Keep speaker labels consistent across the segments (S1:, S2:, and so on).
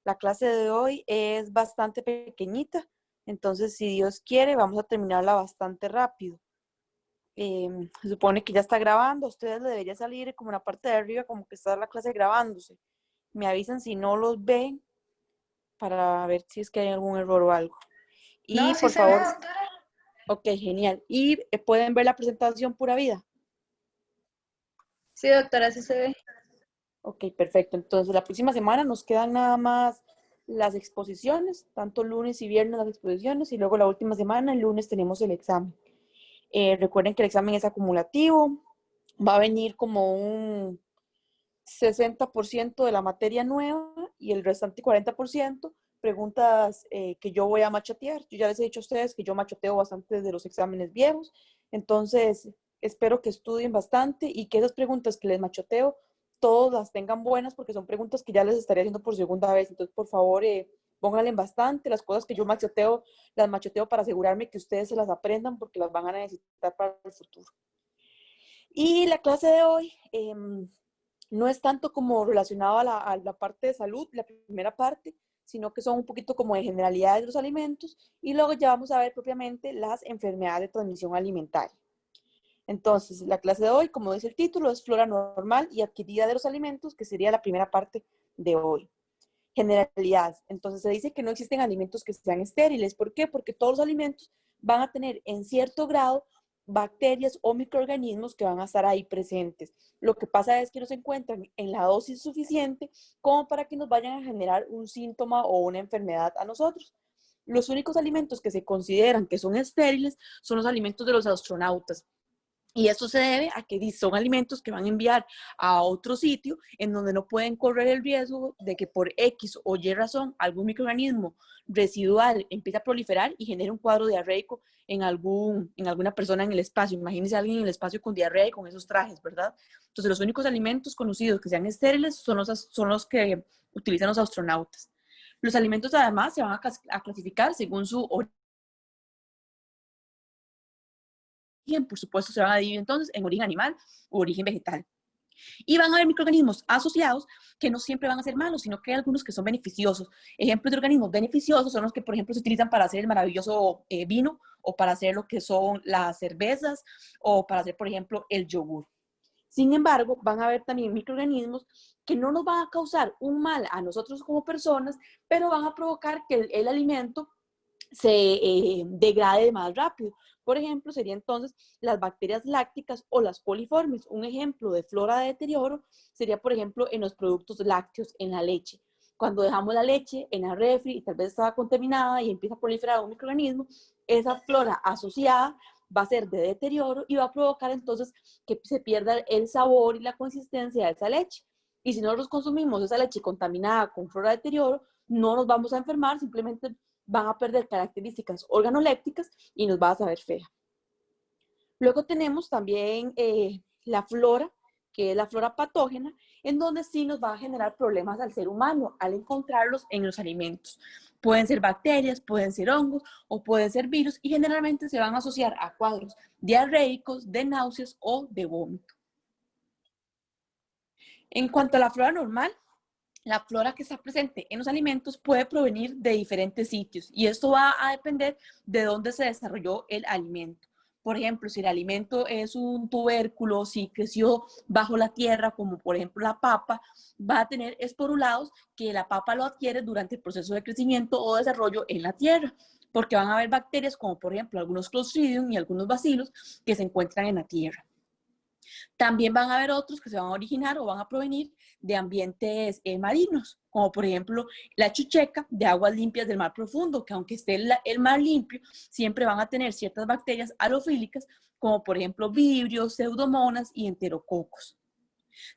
S1: La clase de hoy es bastante pequeñita, entonces si Dios quiere vamos a terminarla bastante rápido. Se supone que ya está grabando, a ustedes le debería salir como en la parte de arriba como que está la clase grabándose. Me avisan si no los ven para ver si es que hay algún error o algo.
S2: No,
S1: Y
S2: sí
S1: por
S2: se ve,
S1: favor,
S2: doctora.
S1: ok, genial. Y pueden ver la presentación pura vida.
S2: Sí, doctora, sí se ve.
S1: Ok, perfecto. Entonces, la próxima semana nos quedan nada más las exposiciones, tanto lunes y viernes las exposiciones, y luego la última semana, el lunes, tenemos el examen. Recuerden que el examen es acumulativo, va a venir como un 60% de la materia nueva y el restante 40% preguntas que yo voy a machotear. Yo ya les he dicho a ustedes que yo machoteo bastante de los exámenes viejos, entonces espero que estudien bastante y que esas preguntas que les machoteo, todas las tengan buenas porque son preguntas que ya les estaré haciendo por segunda vez. Entonces, por favor, pónganle bastante. Las cosas que yo machoteo, las machoteo para asegurarme que ustedes se las aprendan porque las van a necesitar para el futuro. Y la clase de hoy no es tanto como relacionado a la parte de salud, la primera parte, sino que son un poquito como de generalidades de los alimentos y luego ya vamos a ver propiamente las enfermedades de transmisión alimentaria. Entonces, la clase de hoy, como dice el título, es flora normal y adquirida de los alimentos, que sería la primera parte de hoy. Generalidades. Entonces, se dice que no existen alimentos que sean estériles. ¿Por qué? Porque todos los alimentos van a tener en cierto grado bacterias o microorganismos que van a estar ahí presentes. Lo que pasa es que no se encuentran en la dosis suficiente como para que nos vayan a generar un síntoma o una enfermedad a nosotros. Los únicos alimentos que se consideran que son estériles son los alimentos de los astronautas. Y esto se debe a que son alimentos que van a enviar a otro sitio en donde no pueden correr el riesgo de que por X o Y razón algún microorganismo residual empiece a proliferar y genere un cuadro diarreico en alguna persona en el espacio. Imagínense a alguien en el espacio con diarrea y con esos trajes, ¿verdad? Entonces los únicos alimentos conocidos que sean estériles son los que utilizan los astronautas. Los alimentos además se van a clasificar según su origen. Por supuesto, se van a dividir entonces en origen animal o origen vegetal. Y van a haber microorganismos asociados que no siempre van a ser malos, sino que hay algunos que son beneficiosos. Ejemplos de organismos beneficiosos son los que, por ejemplo, se utilizan para hacer el maravilloso vino o para hacer lo que son las cervezas o para hacer, por ejemplo, el yogur. Sin embargo, van a haber también microorganismos que no nos van a causar un mal a nosotros como personas, pero van a provocar que el alimento se degrade más rápido. Por ejemplo, sería entonces las bacterias lácticas o las coliformes. Un ejemplo de flora de deterioro sería, por ejemplo, en los productos lácteos, en la leche. Cuando dejamos la leche en la refri y tal vez estaba contaminada y empieza a proliferar un microorganismo, esa flora asociada va a ser de deterioro y va a provocar entonces que se pierda el sabor y la consistencia de esa leche. Y si nosotros consumimos esa leche contaminada con flora de deterioro, no nos vamos a enfermar, simplemente van a perder características organolépticas y nos va a saber fea. Luego tenemos también la flora, que es la flora patógena, en donde sí nos va a generar problemas al ser humano al encontrarlos en los alimentos. Pueden ser bacterias, pueden ser hongos o pueden ser virus y generalmente se van a asociar a cuadros diarreicos, de náuseas o de vómito. En cuanto a la flora normal, la flora que está presente en los alimentos puede provenir de diferentes sitios y esto va a depender de dónde se desarrolló el alimento. Por ejemplo, si el alimento es un tubérculo, si creció bajo la tierra, como por ejemplo la papa, va a tener esporulados que la papa lo adquiere durante el proceso de crecimiento o desarrollo en la tierra, porque van a haber bacterias como por ejemplo algunos Clostridium y algunos bacilos que se encuentran en la tierra. También van a haber otros que se van a originar o van a provenir de ambientes marinos, como por ejemplo la chucheca de aguas limpias del mar profundo, que aunque esté el mar limpio, siempre van a tener ciertas bacterias halofílicas, como por ejemplo vibrios, pseudomonas y enterococos.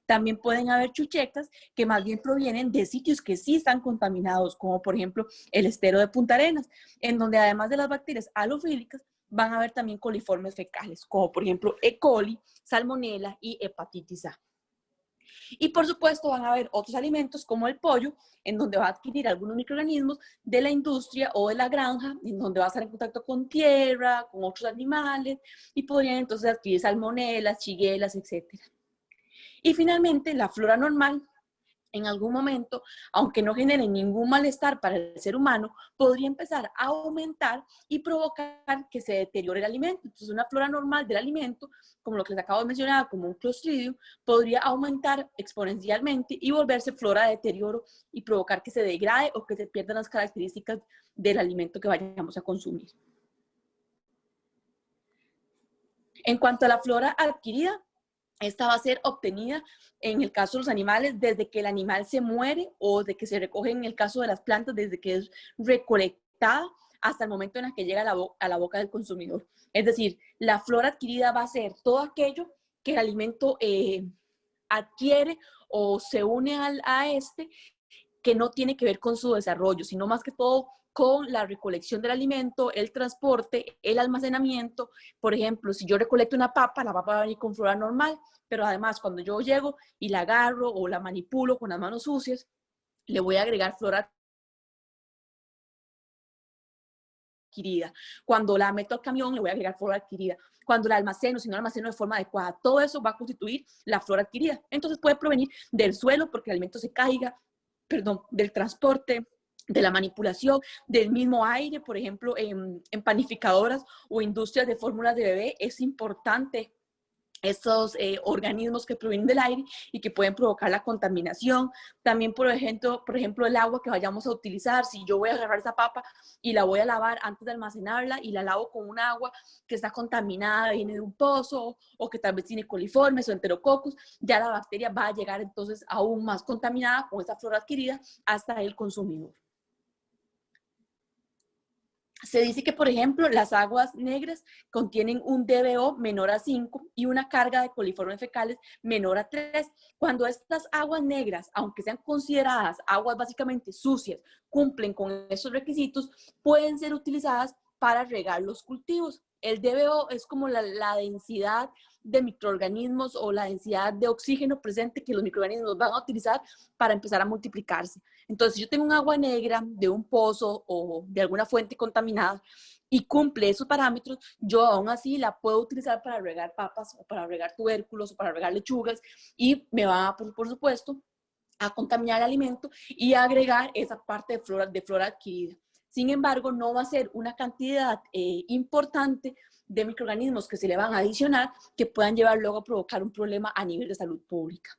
S1: También pueden haber chuchecas que más bien provienen de sitios que sí están contaminados, como por ejemplo el estero de Punta Arenas, en donde además de las bacterias halofílicas, van a haber también coliformes fecales, como por ejemplo E. coli, salmonella y hepatitis A. Y por supuesto van a haber otros alimentos como el pollo, en donde va a adquirir algunos microorganismos de la industria o de la granja, en donde va a estar en contacto con tierra, con otros animales, y podrían entonces adquirir salmonelas, shigellas, etc. Y finalmente, la flora normal en algún momento, aunque no genere ningún malestar para el ser humano, podría empezar a aumentar y provocar que se deteriore el alimento. Entonces, una flora normal del alimento, como lo que les acabo de mencionar, como un Clostridium, podría aumentar exponencialmente y volverse flora de deterioro y provocar que se degrade o que se pierdan las características del alimento que vayamos a consumir. En cuanto a la flora adquirida, esta va a ser obtenida en el caso de los animales desde que el animal se muere o de que se recoge en el caso de las plantas desde que es recolectada hasta el momento en el que llega a la boca del consumidor. Es decir, la flora adquirida va a ser todo aquello que el alimento adquiere o se une a este, que no tiene que ver con su desarrollo, sino más que todo con la recolección del alimento, el transporte, el almacenamiento. Por ejemplo, si yo recolecto una papa, la papa va a venir con flora normal, pero además cuando yo llego y la agarro o la manipulo con las manos sucias, le voy a agregar flora adquirida. Cuando la meto al camión, le voy a agregar flora adquirida. Cuando la almaceno, si no la almaceno de forma adecuada, todo eso va a constituir la flora adquirida. Entonces puede provenir del suelo porque el alimento se caiga, perdón, del transporte, de la manipulación, del mismo aire. Por ejemplo, en panificadoras o industrias de fórmulas de bebé es importante estos organismos que provienen del aire y que pueden provocar la contaminación. También, por ejemplo, el agua que vayamos a utilizar. Si yo voy a agarrar esa papa y la voy a lavar antes de almacenarla y la lavo con un agua que está contaminada, viene de un pozo o que tal vez tiene coliformes o enterococos, ya la bacteria va a llegar entonces aún más contaminada con esa flora adquirida hasta el consumidor. Se dice que, por ejemplo, las aguas negras contienen un DBO menor a 5 y una carga de coliformes fecales menor a 3. Cuando estas aguas negras, aunque sean consideradas aguas básicamente sucias, cumplen con esos requisitos, pueden ser utilizadas para regar los cultivos. El DBO es como la densidad de microorganismos o la densidad de oxígeno presente que los microorganismos van a utilizar para empezar a multiplicarse. Entonces, si yo tengo un agua negra de un pozo o de alguna fuente contaminada y cumple esos parámetros, yo aún así la puedo utilizar para regar papas o para regar tubérculos o para regar lechugas y me va, por supuesto, a contaminar el alimento y a agregar esa parte de flora adquirida. Sin embargo, no va a ser una cantidad importante de microorganismos que se le van a adicionar que puedan llevar luego a provocar un problema a nivel de salud pública.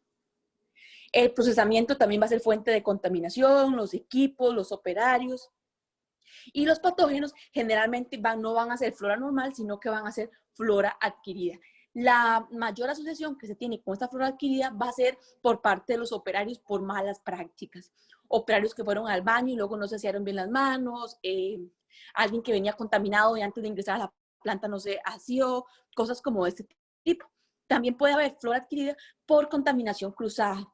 S1: El procesamiento también va a ser fuente de contaminación, los equipos, los operarios. Y los patógenos generalmente no van a ser flora normal, sino que van a ser flora adquirida. La mayor asociación que se tiene con esta flora adquirida va a ser por parte de los operarios por malas prácticas. Operarios que fueron al baño y luego no se asearon bien las manos, alguien que venía contaminado y antes de ingresar a la planta no se aseó, cosas como este tipo. También puede haber flora adquirida por contaminación cruzada,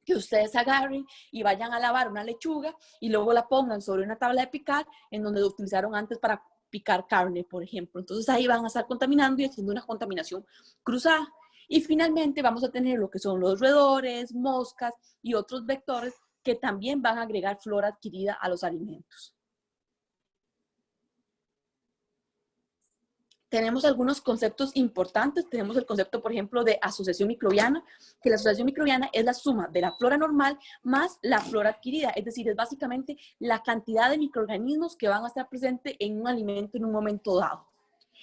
S1: que ustedes agarren y vayan a lavar una lechuga y luego la pongan sobre una tabla de picar en donde lo utilizaron antes para picar carne, por ejemplo. Entonces ahí van a estar contaminando y haciendo una contaminación cruzada. Y finalmente vamos a tener lo que son los roedores, moscas y otros vectores que también van a agregar flora adquirida a los alimentos. Tenemos algunos conceptos importantes. Tenemos el concepto, por ejemplo, de asociación microbiana, que la asociación microbiana es la suma de la flora normal más la flora adquirida. Es decir, es básicamente la cantidad de microorganismos que van a estar presentes en un alimento en un momento dado.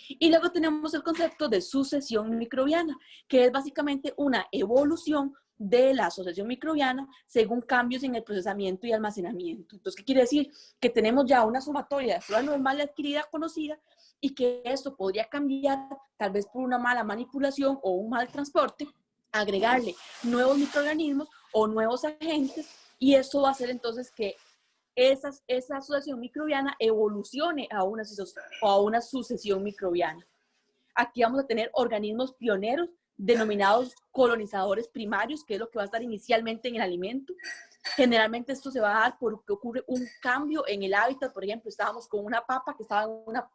S1: Y luego tenemos el concepto de sucesión microbiana, que es básicamente una evolución de la asociación microbiana según cambios en el procesamiento y almacenamiento. Entonces, ¿qué quiere decir? Que tenemos ya una sumatoria de flora normal adquirida conocida y que esto podría cambiar tal vez por una mala manipulación o un mal transporte, agregarle nuevos microorganismos o nuevos agentes y esto va a hacer entonces que esa asociación microbiana evolucione a una sucesión microbiana. Aquí vamos a tener organismos pioneros denominados colonizadores primarios, que es lo que va a estar inicialmente en el alimento. Generalmente esto se va a dar porque ocurre un cambio en el hábitat. Por ejemplo, estábamos con una papa que estaba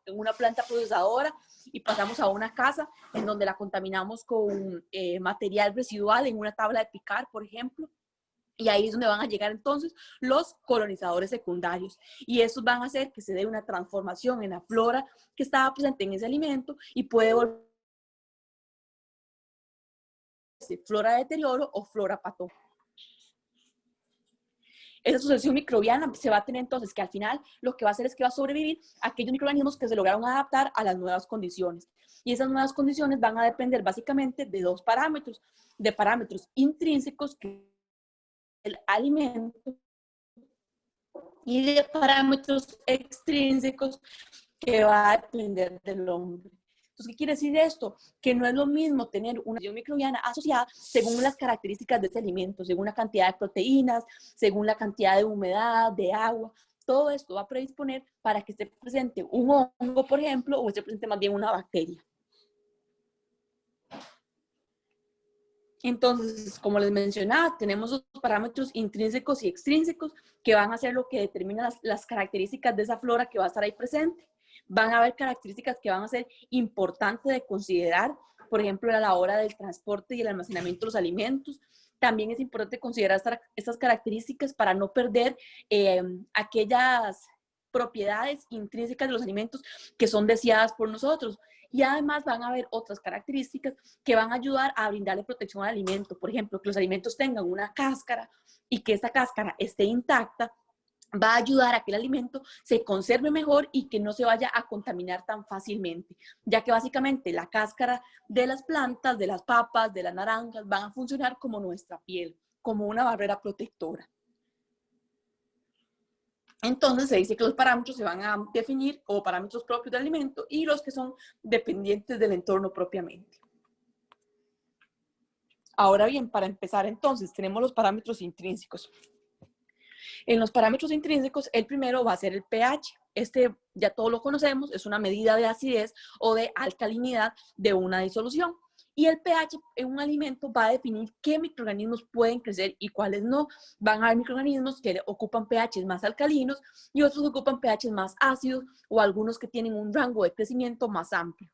S1: en una planta procesadora y pasamos a una casa en donde la contaminamos con material residual en una tabla de picar, por ejemplo. Y ahí es donde van a llegar entonces los colonizadores secundarios. Y esos van a hacer que se dé una transformación en la flora que estaba presente en ese alimento y puede volverse flora de deterioro o flora patógena. Esa sucesión microbiana se va a tener entonces que al final lo que va a hacer es que va a sobrevivir aquellos microorganismos que se lograron adaptar a las nuevas condiciones. Y esas nuevas condiciones van a depender básicamente de dos parámetros, de parámetros intrínsecos, que es el alimento, y de parámetros extrínsecos, que va a depender del hombre. Entonces, ¿qué quiere decir esto? Que no es lo mismo tener una sucesión microbiana asociada según las características de ese alimento, según la cantidad de proteínas, según la cantidad de humedad, de agua. Todo esto va a predisponer para que esté presente un hongo, por ejemplo, o esté presente más bien una bacteria. Entonces, como les mencionaba, tenemos los parámetros intrínsecos y extrínsecos que van a ser lo que determina las características de esa flora que va a estar ahí presente. Van a haber características que van a ser importantes de considerar, por ejemplo, a la hora del transporte y el almacenamiento de los alimentos. También es importante considerar estas características para no perder aquellas propiedades intrínsecas de los alimentos que son deseadas por nosotros. Y además van a haber otras características que van a ayudar a brindarle protección al alimento. Por ejemplo, que los alimentos tengan una cáscara y que esta cáscara esté intacta, va a ayudar a que el alimento se conserve mejor y que no se vaya a contaminar tan fácilmente, ya que básicamente la cáscara de las plantas, de las papas, de las naranjas, van a funcionar como nuestra piel, como una barrera protectora. Entonces se dice que los parámetros se van a definir como parámetros propios del alimento y los que son dependientes del entorno propiamente. Ahora bien, para empezar entonces, tenemos los parámetros intrínsecos. En los parámetros intrínsecos, el primero va a ser el pH. Este ya todos lo conocemos, es una medida de acidez o de alcalinidad de una disolución. Y el pH en un alimento va a definir qué microorganismos pueden crecer y cuáles no. Van a haber microorganismos que ocupan pHs más alcalinos y otros ocupan pHs más ácidos o algunos que tienen un rango de crecimiento más amplio.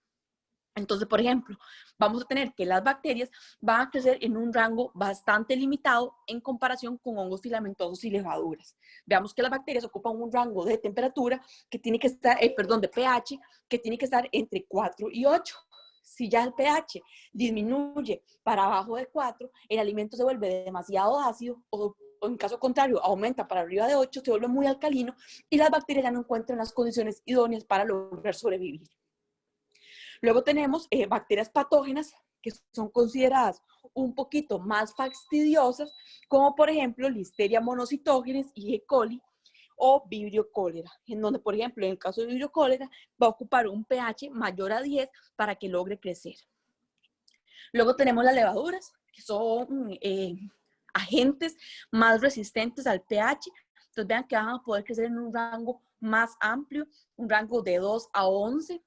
S1: Entonces, por ejemplo, vamos a tener que las bacterias van a crecer en un rango bastante limitado en comparación con hongos filamentosos y levaduras. Veamos que las bacterias ocupan un rango de temperatura que tiene que estar, de pH, que tiene que estar entre 4 y 8. Si ya el pH disminuye para abajo de 4, el alimento se vuelve demasiado ácido o en caso contrario aumenta para arriba de 8, se vuelve muy alcalino y las bacterias ya no encuentran las condiciones idóneas para lograr sobrevivir. Luego tenemos bacterias patógenas que son consideradas un poquito más fastidiosas, como por ejemplo Listeria monocytogenes y E. coli o Vibrio cholera, en donde por ejemplo en el caso de Vibrio cholera va a ocupar un pH mayor a 10 para que logre crecer. Luego tenemos las levaduras, que son agentes más resistentes al pH. Entonces vean que van a poder crecer en un rango más amplio, un rango de 2 a 11.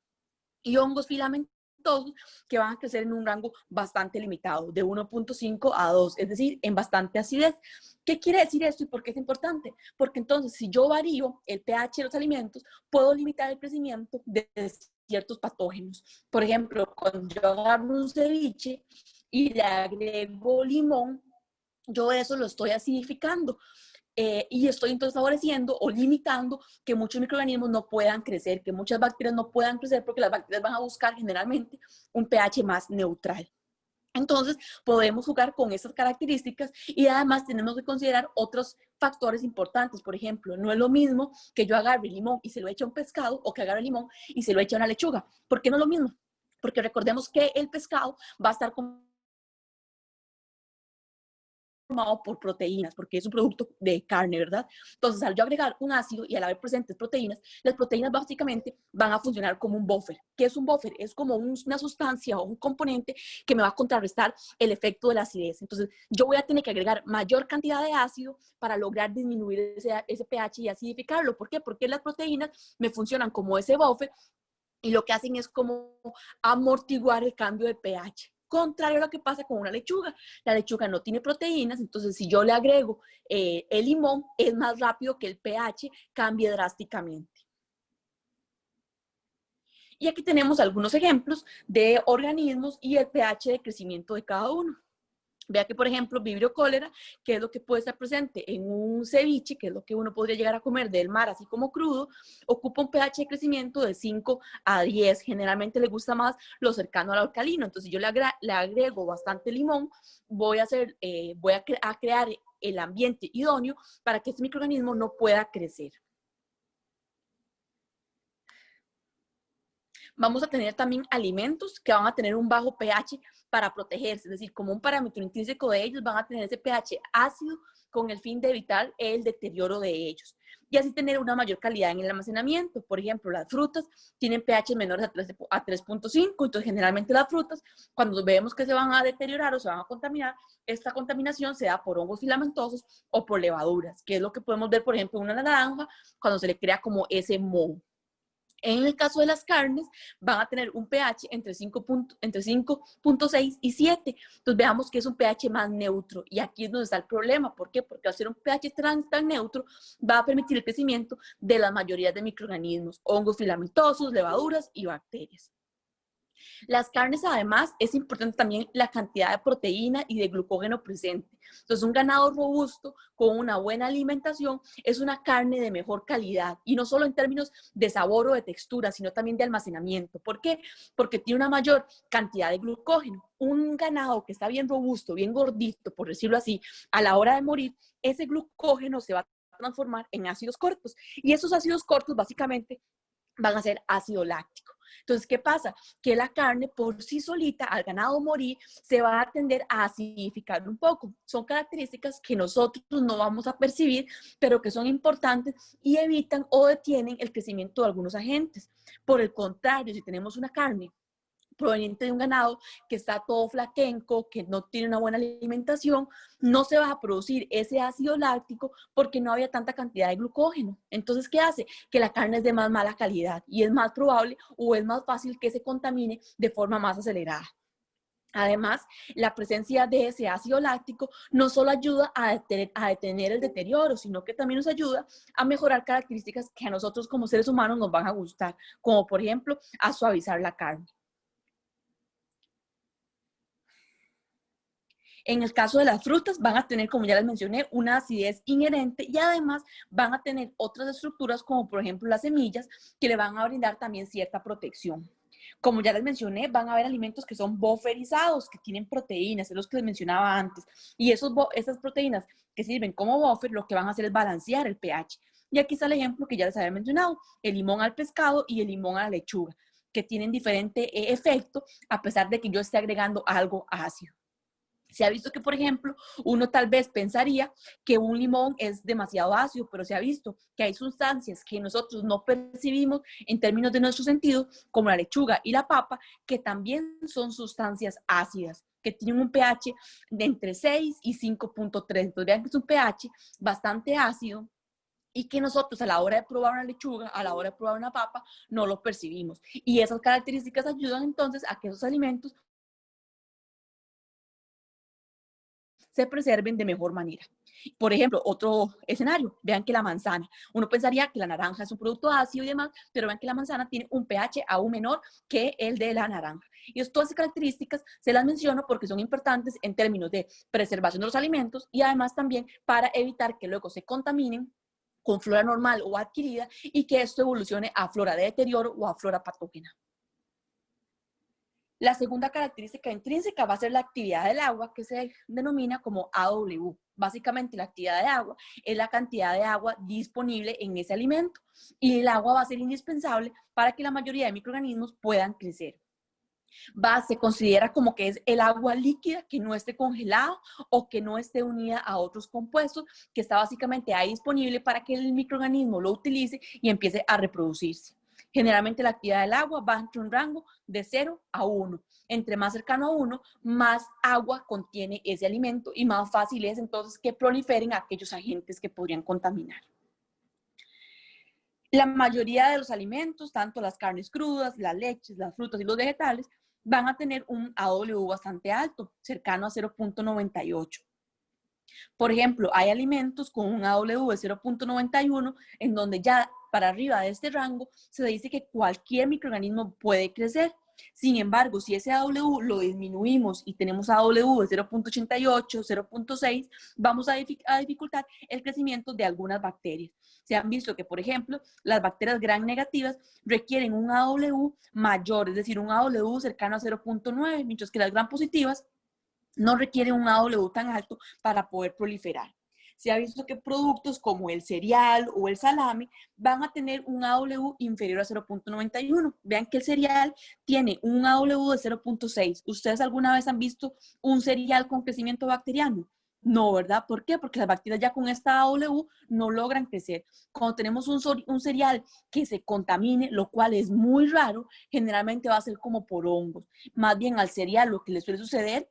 S1: Y hongos filamentosos que van a crecer en un rango bastante limitado, de 1.5 a 2, es decir, en bastante acidez. ¿Qué quiere decir esto y por qué es importante? Porque entonces, si yo varío el pH de los alimentos, puedo limitar el crecimiento de ciertos patógenos. Por ejemplo, cuando yo agarro un ceviche y le agrego limón, yo eso lo estoy acidificando. Y estoy entonces favoreciendo o limitando que muchos microorganismos no puedan crecer, que muchas bacterias no puedan crecer porque las bacterias van a buscar generalmente un pH más neutral. Entonces, podemos jugar con esas características y además tenemos que considerar otros factores importantes. Por ejemplo, no es lo mismo que yo agarre limón y se lo eche a un pescado o que agarre limón y se lo eche a una lechuga. ¿Por qué no es lo mismo? Porque recordemos que el pescado va a estar formado por proteínas, porque es un producto de carne, ¿verdad? Entonces, al yo agregar un ácido y al haber presentes proteínas, las proteínas básicamente van a funcionar como un buffer. ¿Qué es un buffer? Es como una sustancia o un componente que me va a contrarrestar el efecto de la acidez. Entonces, yo voy a tener que agregar mayor cantidad de ácido para lograr disminuir ese pH y acidificarlo. ¿Por qué? Porque las proteínas me funcionan como ese buffer y lo que hacen es como amortiguar el cambio de pH. Contrario a lo que pasa con una lechuga. La lechuga no tiene proteínas, entonces si yo le agrego el limón, es más rápido que el pH cambie drásticamente. Y aquí tenemos algunos ejemplos de organismos y el pH de crecimiento de cada uno. Vea que, por ejemplo, Vibrio cholera, que es lo que puede estar presente en un ceviche, que es lo que uno podría llegar a comer del mar, así como crudo, ocupa un pH de crecimiento de 5 a 10. Generalmente le gusta más lo cercano al alcalino. Entonces, yo le agrego bastante limón, voy a crear el ambiente idóneo para que este microorganismo no pueda crecer. Vamos a tener también alimentos que van a tener un bajo pH para protegerse, es decir, como un parámetro intrínseco de ellos van a tener ese pH ácido con el fin de evitar el deterioro de ellos y así tener una mayor calidad en el almacenamiento. Por ejemplo, las frutas tienen pH menores a 3.5, entonces generalmente las frutas, cuando vemos que se van a deteriorar o se van a contaminar, esta contaminación se da por hongos filamentosos o por levaduras, que es lo que podemos ver, por ejemplo, en una naranja, cuando se le crea como ese moho. En el caso de las carnes, van a tener un pH entre 5.6 y 7. Entonces veamos que es un pH más neutro. Y aquí es donde está el problema. ¿Por qué? Porque al ser un pH tan neutro, va a permitir el crecimiento de la mayoría de microorganismos, hongos filamentosos, levaduras y bacterias. Las carnes, además, es importante también la cantidad de proteína y de glucógeno presente. Entonces, un ganado robusto con una buena alimentación es una carne de mejor calidad y no solo en términos de sabor o de textura, sino también de almacenamiento. ¿Por qué? Porque tiene una mayor cantidad de glucógeno. Un ganado que está bien robusto, bien gordito, por decirlo así, a la hora de morir, ese glucógeno se va a transformar en ácidos cortos y esos ácidos cortos básicamente van a ser ácido láctico. Entonces, ¿qué pasa? Que la carne por sí solita, al ganado morir, se va a tender a acidificar un poco. Son características que nosotros no vamos a percibir, pero que son importantes y evitan o detienen el crecimiento de algunos agentes. Por el contrario, si tenemos una carne proveniente de un ganado que está todo flaquenco, que no tiene una buena alimentación, no se va a producir ese ácido láctico porque no había tanta cantidad de glucógeno. Entonces, ¿qué hace? Que la carne es de más mala calidad y es más probable o es más fácil que se contamine de forma más acelerada. Además, la presencia de ese ácido láctico no solo ayuda a detener el deterioro, sino que también nos ayuda a mejorar características que a nosotros como seres humanos nos van a gustar, como por ejemplo, a suavizar la carne. En el caso de las frutas, van a tener, como ya les mencioné, una acidez inherente y además van a tener otras estructuras, como por ejemplo las semillas, que le van a brindar también cierta protección. Como ya les mencioné, van a haber alimentos que son bufferizados, que tienen proteínas, es los que les mencionaba antes. Y esas proteínas que sirven como buffer, lo que van a hacer es balancear el pH. Y aquí está el ejemplo que ya les había mencionado, el limón al pescado y el limón a la lechuga, que tienen diferente efecto a pesar de que yo esté agregando algo ácido. Se ha visto que, por ejemplo, uno tal vez pensaría que un limón es demasiado ácido, pero se ha visto que hay sustancias que nosotros no percibimos en términos de nuestro sentido, como la lechuga y la papa, que también son sustancias ácidas, que tienen un pH de entre 6 y 5.3. Entonces vean que es un pH bastante ácido y que nosotros a la hora de probar una lechuga, a la hora de probar una papa, no lo percibimos. Y esas características ayudan entonces a que esos alimentos se preserven de mejor manera. Por ejemplo, otro escenario, vean que la manzana, uno pensaría que la naranja es un producto ácido y demás, pero vean que la manzana tiene un pH aún menor que el de la naranja. Y todas esas características se las menciono porque son importantes en términos de preservación de los alimentos y además también para evitar que luego se contaminen con flora normal o adquirida y que esto evolucione a flora de deterioro o a flora patógena. La segunda característica intrínseca va a ser la actividad del agua, que se denomina como AW. Básicamente, la actividad de agua es la cantidad de agua disponible en ese alimento y el agua va a ser indispensable para que la mayoría de microorganismos puedan crecer. Se considera como que es el agua líquida que no esté congelada o que no esté unida a otros compuestos, que está básicamente ahí disponible para que el microorganismo lo utilice y empiece a reproducirse. Generalmente la actividad del agua va entre un rango de 0 a 1. Entre más cercano a 1, más agua contiene ese alimento y más fácil es entonces que proliferen aquellos agentes que podrían contaminar. La mayoría de los alimentos, tanto las carnes crudas, las leches, las frutas y los vegetales, van a tener un AW bastante alto, cercano a 0.98. Por ejemplo, hay alimentos con un AW de 0.91 en donde ya para arriba de este rango se dice que cualquier microorganismo puede crecer. Sin embargo, si ese AW lo disminuimos y tenemos AW de 0.88, 0.6, vamos a dificultar el crecimiento de algunas bacterias. Se han visto que, por ejemplo, las bacterias gram negativas requieren un AW mayor, es decir, un AW cercano a 0.9, mientras que las gram positivas no requieren un AW tan alto para poder proliferar. se ha visto que productos como el cereal o el salami van a tener un AW inferior a 0.91. Vean que el cereal tiene un AW de 0.6. ¿Ustedes alguna vez han visto un cereal con crecimiento bacteriano? No, ¿verdad? ¿Por qué? Porque las bacterias ya con esta AW no logran crecer. Cuando tenemos un cereal que se contamine, lo cual es muy raro, generalmente va a ser como por hongos. Más bien al cereal lo que le suele suceder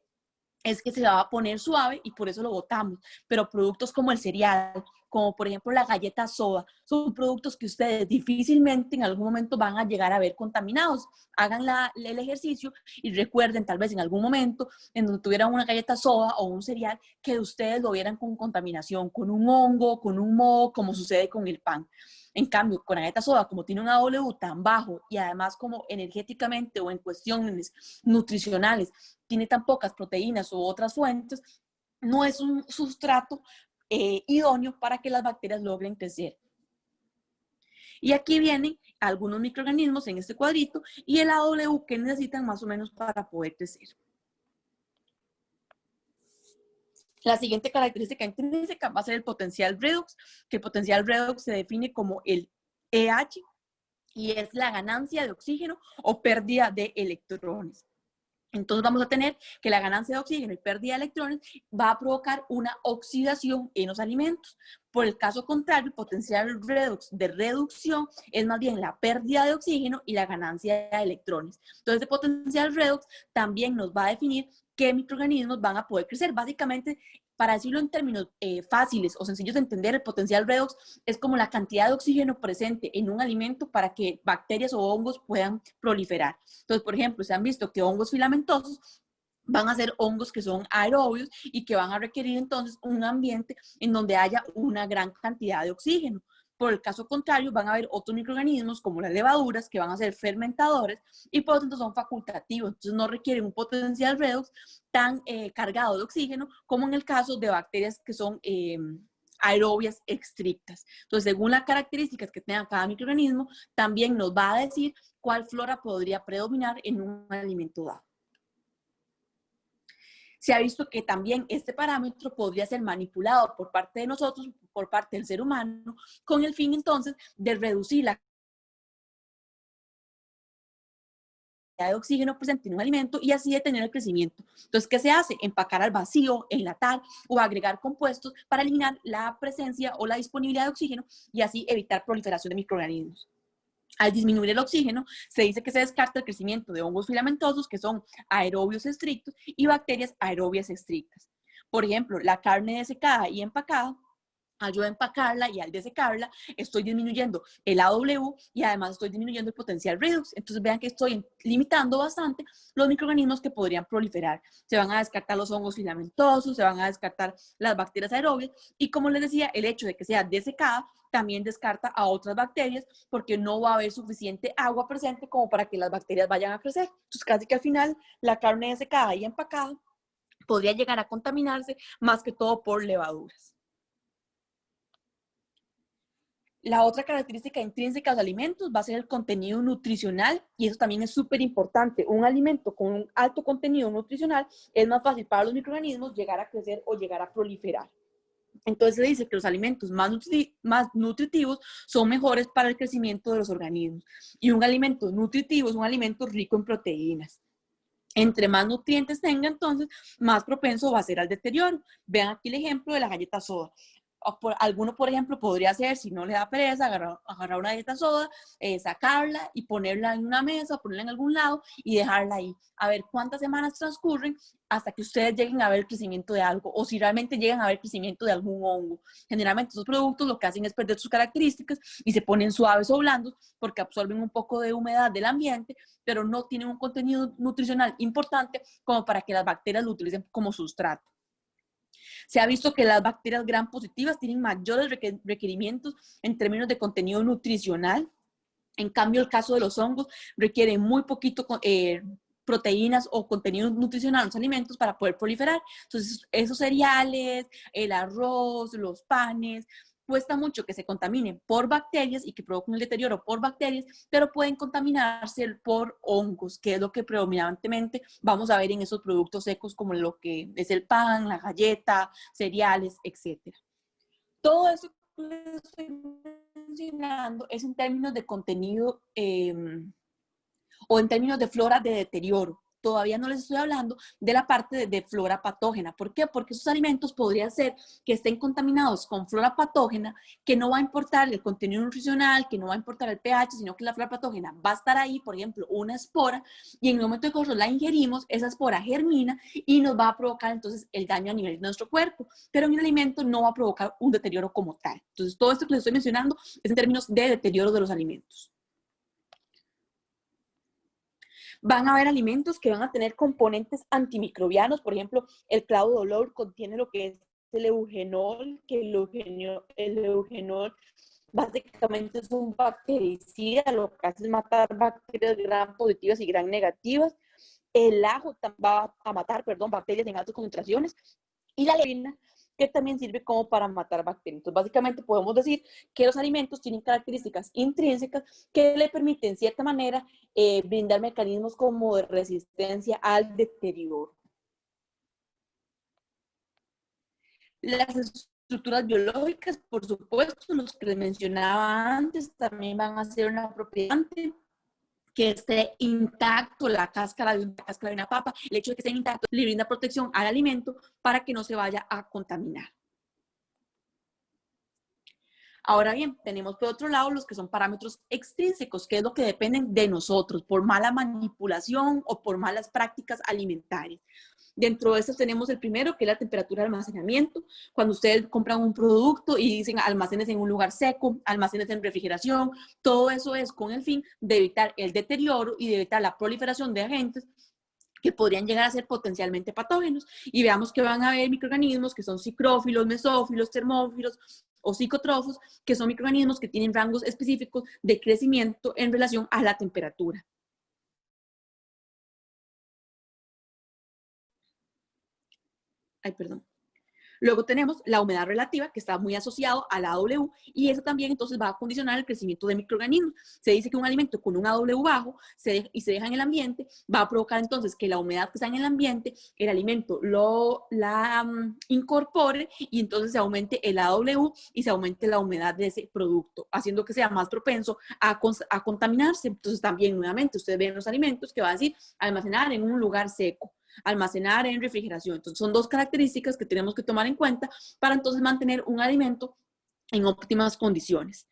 S1: es que se va a poner suave y por eso lo botamos. Pero productos como el cereal, como por ejemplo la galleta soda, son productos que ustedes difícilmente en algún momento van a llegar a ver contaminados. Hagan el ejercicio y recuerden tal vez en algún momento en donde tuvieran una galleta soda o un cereal que ustedes lo vieran con contaminación, con un hongo, con un moho, como sucede con el pan. En cambio, con la galleta soda, como tiene un AW tan bajo y además como energéticamente o en cuestiones nutricionales tiene tan pocas proteínas u otras fuentes, no es un sustrato idóneo para que las bacterias logren crecer. Y aquí vienen algunos microorganismos en este cuadrito y el AW que necesitan más o menos para poder crecer. La siguiente característica intrínseca va a ser el potencial redox, que el potencial redox se define como el EH y es la ganancia de oxígeno o pérdida de electrones. Entonces vamos a tener que la ganancia de oxígeno y pérdida de electrones va a provocar una oxidación en los alimentos. Por el caso contrario, el potencial redox de reducción es más bien la pérdida de oxígeno y la ganancia de electrones. Entonces el potencial redox también nos va a definir qué microorganismos van a poder crecer. Básicamente, para decirlo en términos fáciles o sencillos de entender, el potencial redox es como la cantidad de oxígeno presente en un alimento para que bacterias o hongos puedan proliferar. Entonces, por ejemplo, se han visto que hongos filamentosos van a ser hongos que son aerobios y que van a requerir entonces un ambiente en donde haya una gran cantidad de oxígeno. Por el caso contrario, van a haber otros microorganismos como las levaduras que van a ser fermentadores y por lo tanto son facultativos. Entonces no requieren un potencial redox tan cargado de oxígeno como en el caso de bacterias que son aerobias estrictas. Entonces, según las características que tenga cada microorganismo, también nos va a decir cuál flora podría predominar en un alimento dado. Se ha visto que también este parámetro podría ser manipulado por parte de nosotros, por parte del ser humano, con el fin entonces de reducir la cantidad de oxígeno presente en un alimento y así detener el crecimiento. Entonces, ¿qué se hace? Empacar al vacío, enlatar o agregar compuestos para eliminar la presencia o la disponibilidad de oxígeno y así evitar proliferación de microorganismos. Al disminuir el oxígeno, se dice que se descarta el crecimiento de hongos filamentosos, que son aerobios estrictos, y bacterias aerobias estrictas. Por ejemplo, la carne desecada y empacada, al yo empacarla y al desecarla, estoy disminuyendo el AW y además estoy disminuyendo el potencial redox. Entonces vean que estoy limitando bastante los microorganismos que podrían proliferar. Se van a descartar los hongos filamentosos, se van a descartar las bacterias aerobias y como les decía, el hecho de que sea desecada también descarta a otras bacterias porque no va a haber suficiente agua presente como para que las bacterias vayan a crecer. Entonces casi que al final la carne desecada y empacada podría llegar a contaminarse más que todo por levaduras. La otra característica intrínseca de los alimentos va a ser el contenido nutricional y eso también es súper importante. Un alimento con un alto contenido nutricional es más fácil para los microorganismos llegar a crecer o llegar a proliferar. Entonces se dice que los alimentos más nutritivos son mejores para el crecimiento de los organismos. Y un alimento nutritivo es un alimento rico en proteínas. Entre más nutrientes tenga, entonces, más propenso va a ser al deterioro. Vean aquí el ejemplo de la galleta soda. Alguno, por ejemplo, podría ser, si no le da pereza, agarrar una galleta soda, sacarla y ponerla en una mesa, ponerla en algún lado y dejarla ahí. A ver cuántas semanas transcurren hasta que ustedes lleguen a ver el crecimiento de algo o si realmente llegan a ver el crecimiento de algún hongo. Generalmente esos productos lo que hacen es perder sus características y se ponen suaves o blandos porque absorben un poco de humedad del ambiente, pero no tienen un contenido nutricional importante como para que las bacterias lo utilicen como sustrato. Se ha visto que las bacterias gram positivas tienen mayores requerimientos en términos de contenido nutricional. En cambio, el caso de los hongos requieren muy poquito proteínas o contenido nutricional en los alimentos para poder proliferar. Entonces, esos cereales, el arroz, los panes, cuesta mucho que se contaminen por bacterias y que provoquen el deterioro por bacterias, pero pueden contaminarse por hongos, que es lo que predominantemente vamos a ver en esos productos secos como lo que es el pan, la galleta, cereales, etc. Todo eso que les estoy mencionando es en términos de contenido o en términos de flora de deterioro. Todavía no les estoy hablando de la parte de flora patógena. ¿Por qué? Porque esos alimentos podrían ser que estén contaminados con flora patógena, que no va a importar el contenido nutricional, que no va a importar el pH, sino que la flora patógena va a estar ahí, por ejemplo, una espora, y en el momento que nosotros la ingerimos, esa espora germina y nos va a provocar entonces el daño a nivel de nuestro cuerpo, pero en el alimento no va a provocar un deterioro como tal. Entonces, todo esto que les estoy mencionando es en términos de deterioro de los alimentos. Van a haber alimentos que van a tener componentes antimicrobianos, por ejemplo, el clavo de olor contiene lo que es el eugenol, que el eugenol básicamente es un bactericida, lo que hace es matar bacterias gram positivas y gram negativas. El ajo va a matar, bacterias en altas concentraciones. Y la levina, que también sirve como para matar bacterias. Entonces, básicamente podemos decir que los alimentos tienen características intrínsecas que le permiten, en cierta manera, brindar mecanismos como de resistencia al deterioro. Las estructuras biológicas, por supuesto, los que les mencionaba antes, también van a ser una propiedad que esté intacto la cáscara de una papa. El hecho de que esté intacto le brinda protección al alimento para que no se vaya a contaminar. Ahora bien, tenemos por otro lado los que son parámetros extrínsecos, que es lo que dependen de nosotros por mala manipulación o por malas prácticas alimentarias. Dentro de estos tenemos el primero, que es la temperatura de almacenamiento. Cuando ustedes compran un producto y dicen almacenes en un lugar seco, almacenes en refrigeración, todo eso es con el fin de evitar el deterioro y de evitar la proliferación de agentes que podrían llegar a ser potencialmente patógenos. Y veamos que van a haber microorganismos que son psicrófilos, mesófilos, termófilos o psicotrófos, que son microorganismos que tienen rangos específicos de crecimiento en relación a la temperatura. Ay, perdón. Luego tenemos la humedad relativa, que está muy asociado a la AW, y eso también entonces va a condicionar el crecimiento de microorganismos. Se dice que un alimento con un AW bajo y se deja en el ambiente, va a provocar entonces que la humedad que está en el ambiente, el alimento la incorpore y entonces se aumente el AW y se aumente la humedad de ese producto, haciendo que sea más propenso a contaminarse. Entonces también, nuevamente, ustedes ven los alimentos que va a decir almacenar en un lugar seco, almacenar en refrigeración. Entonces son dos características que tenemos que tomar en cuenta para entonces mantener un alimento en óptimas condiciones.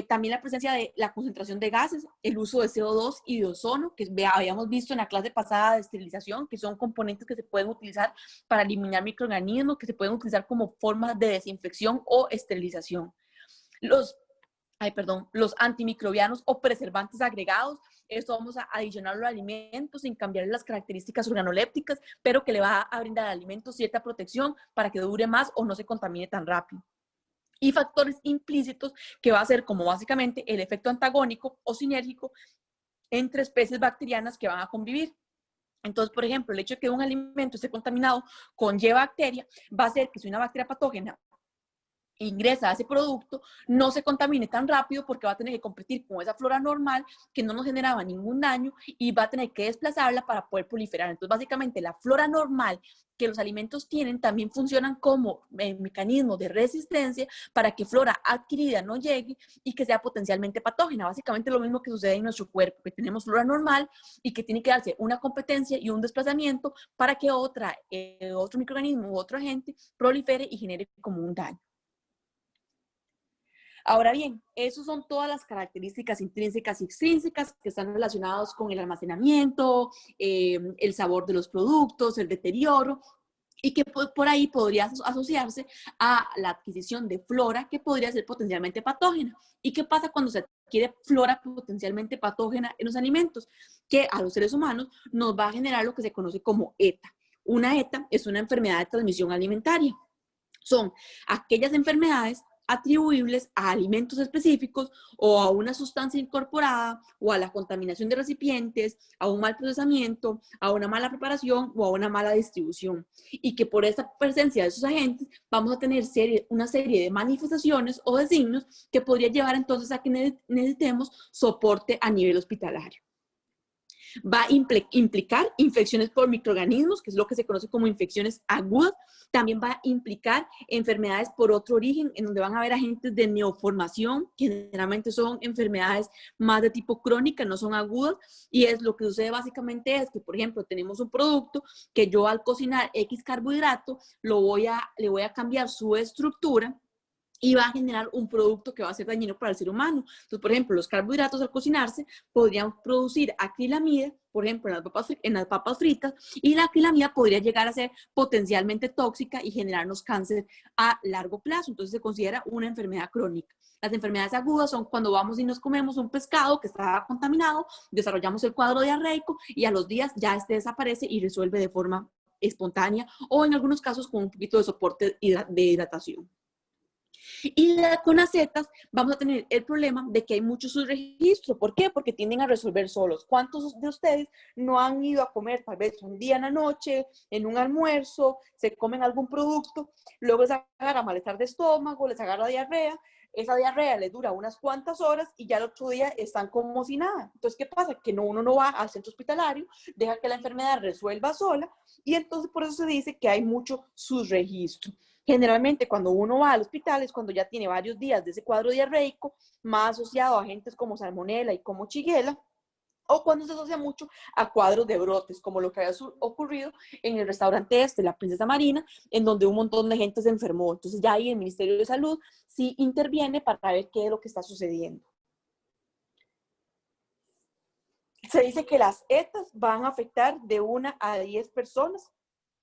S1: También la presencia de la concentración de gases, el uso de CO2 y de ozono, que habíamos visto en la clase pasada de esterilización, que son componentes que se pueden utilizar para eliminar microorganismos, que se pueden utilizar como formas de desinfección o esterilización. Los antimicrobianos o preservantes agregados, esto vamos a adicionarlo a alimentos sin cambiar las características organolépticas, pero que le va a brindar al alimento cierta protección para que dure más o no se contamine tan rápido. Y factores implícitos que va a ser como básicamente el efecto antagónico o sinérgico entre especies bacterianas que van a convivir. Entonces, por ejemplo, el hecho de que un alimento esté contaminado con Y bacteria va a hacer que si una bacteria patógena ingresa a ese producto, no se contamine tan rápido porque va a tener que competir con esa flora normal que no nos generaba ningún daño y va a tener que desplazarla para poder proliferar. Entonces, básicamente, la flora normal que los alimentos tienen también funcionan como mecanismo de resistencia para que flora adquirida no llegue y que sea potencialmente patógena. Básicamente lo mismo que sucede en nuestro cuerpo, que tenemos flora normal y que tiene que darse una competencia y un desplazamiento para que otro microorganismo u otro agente prolifere y genere como un daño. Ahora bien, esas son todas las características intrínsecas y extrínsecas que están relacionadas con el almacenamiento, el sabor de los productos, el deterioro, y que por ahí podría asociarse a la adquisición de flora que podría ser potencialmente patógena. ¿Y qué pasa cuando se adquiere flora potencialmente patógena en los alimentos? Que a los seres humanos nos va a generar lo que se conoce como ETA. Una ETA es una enfermedad de transmisión alimentaria. Son aquellas enfermedades atribuibles a alimentos específicos o a una sustancia incorporada o a la contaminación de recipientes, a un mal procesamiento, a una mala preparación o a una mala distribución. Y que por esta presencia de esos agentes vamos a tener una serie de manifestaciones o de signos que podría llevar entonces a que necesitemos soporte a nivel hospitalario. Va a implicar infecciones por microorganismos, que es lo que se conoce como infecciones agudas. También va a implicar enfermedades por otro origen, en donde van a haber agentes de neoformación, que generalmente son enfermedades más de tipo crónica, no son agudas. Y es lo que sucede básicamente es que, por ejemplo, tenemos un producto que yo al cocinar X carbohidrato, le voy a cambiar su estructura y va a generar un producto que va a ser dañino para el ser humano. Entonces, por ejemplo, los carbohidratos al cocinarse podrían producir acrilamida, por ejemplo, en las papas fritas, y la acrilamida podría llegar a ser potencialmente tóxica y generarnos cáncer a largo plazo. Entonces, se considera una enfermedad crónica. Las enfermedades agudas son cuando vamos y nos comemos un pescado que está contaminado, desarrollamos el cuadro diarreico y a los días ya este desaparece y resuelve de forma espontánea o en algunos casos con un poquito de soporte de hidratación. Y con las zetas vamos a tener el problema de que hay mucho subregistro. ¿Por qué? Porque tienden a resolver solos. ¿Cuántos de ustedes no han ido a comer tal vez un día en la noche, en un almuerzo, se comen algún producto, luego les agarra malestar de estómago, les agarra diarrea? Esa diarrea les dura unas cuantas horas y ya el otro día están como si nada. Entonces, ¿qué pasa? Que uno no va al centro hospitalario, deja que la enfermedad resuelva sola y entonces por eso se dice que hay mucho subregistro. Generalmente cuando uno va al hospital es cuando ya tiene varios días de ese cuadro diarreico, más asociado a agentes como salmonela y como shigella, o cuando se asocia mucho a cuadros de brotes, como lo que había ocurrido en el restaurante La Princesa Marina, en donde un montón de gente se enfermó. Entonces ya ahí el Ministerio de Salud sí interviene para ver qué es lo que está sucediendo. Se dice que las ETAs van a afectar de 1 a 10 personas.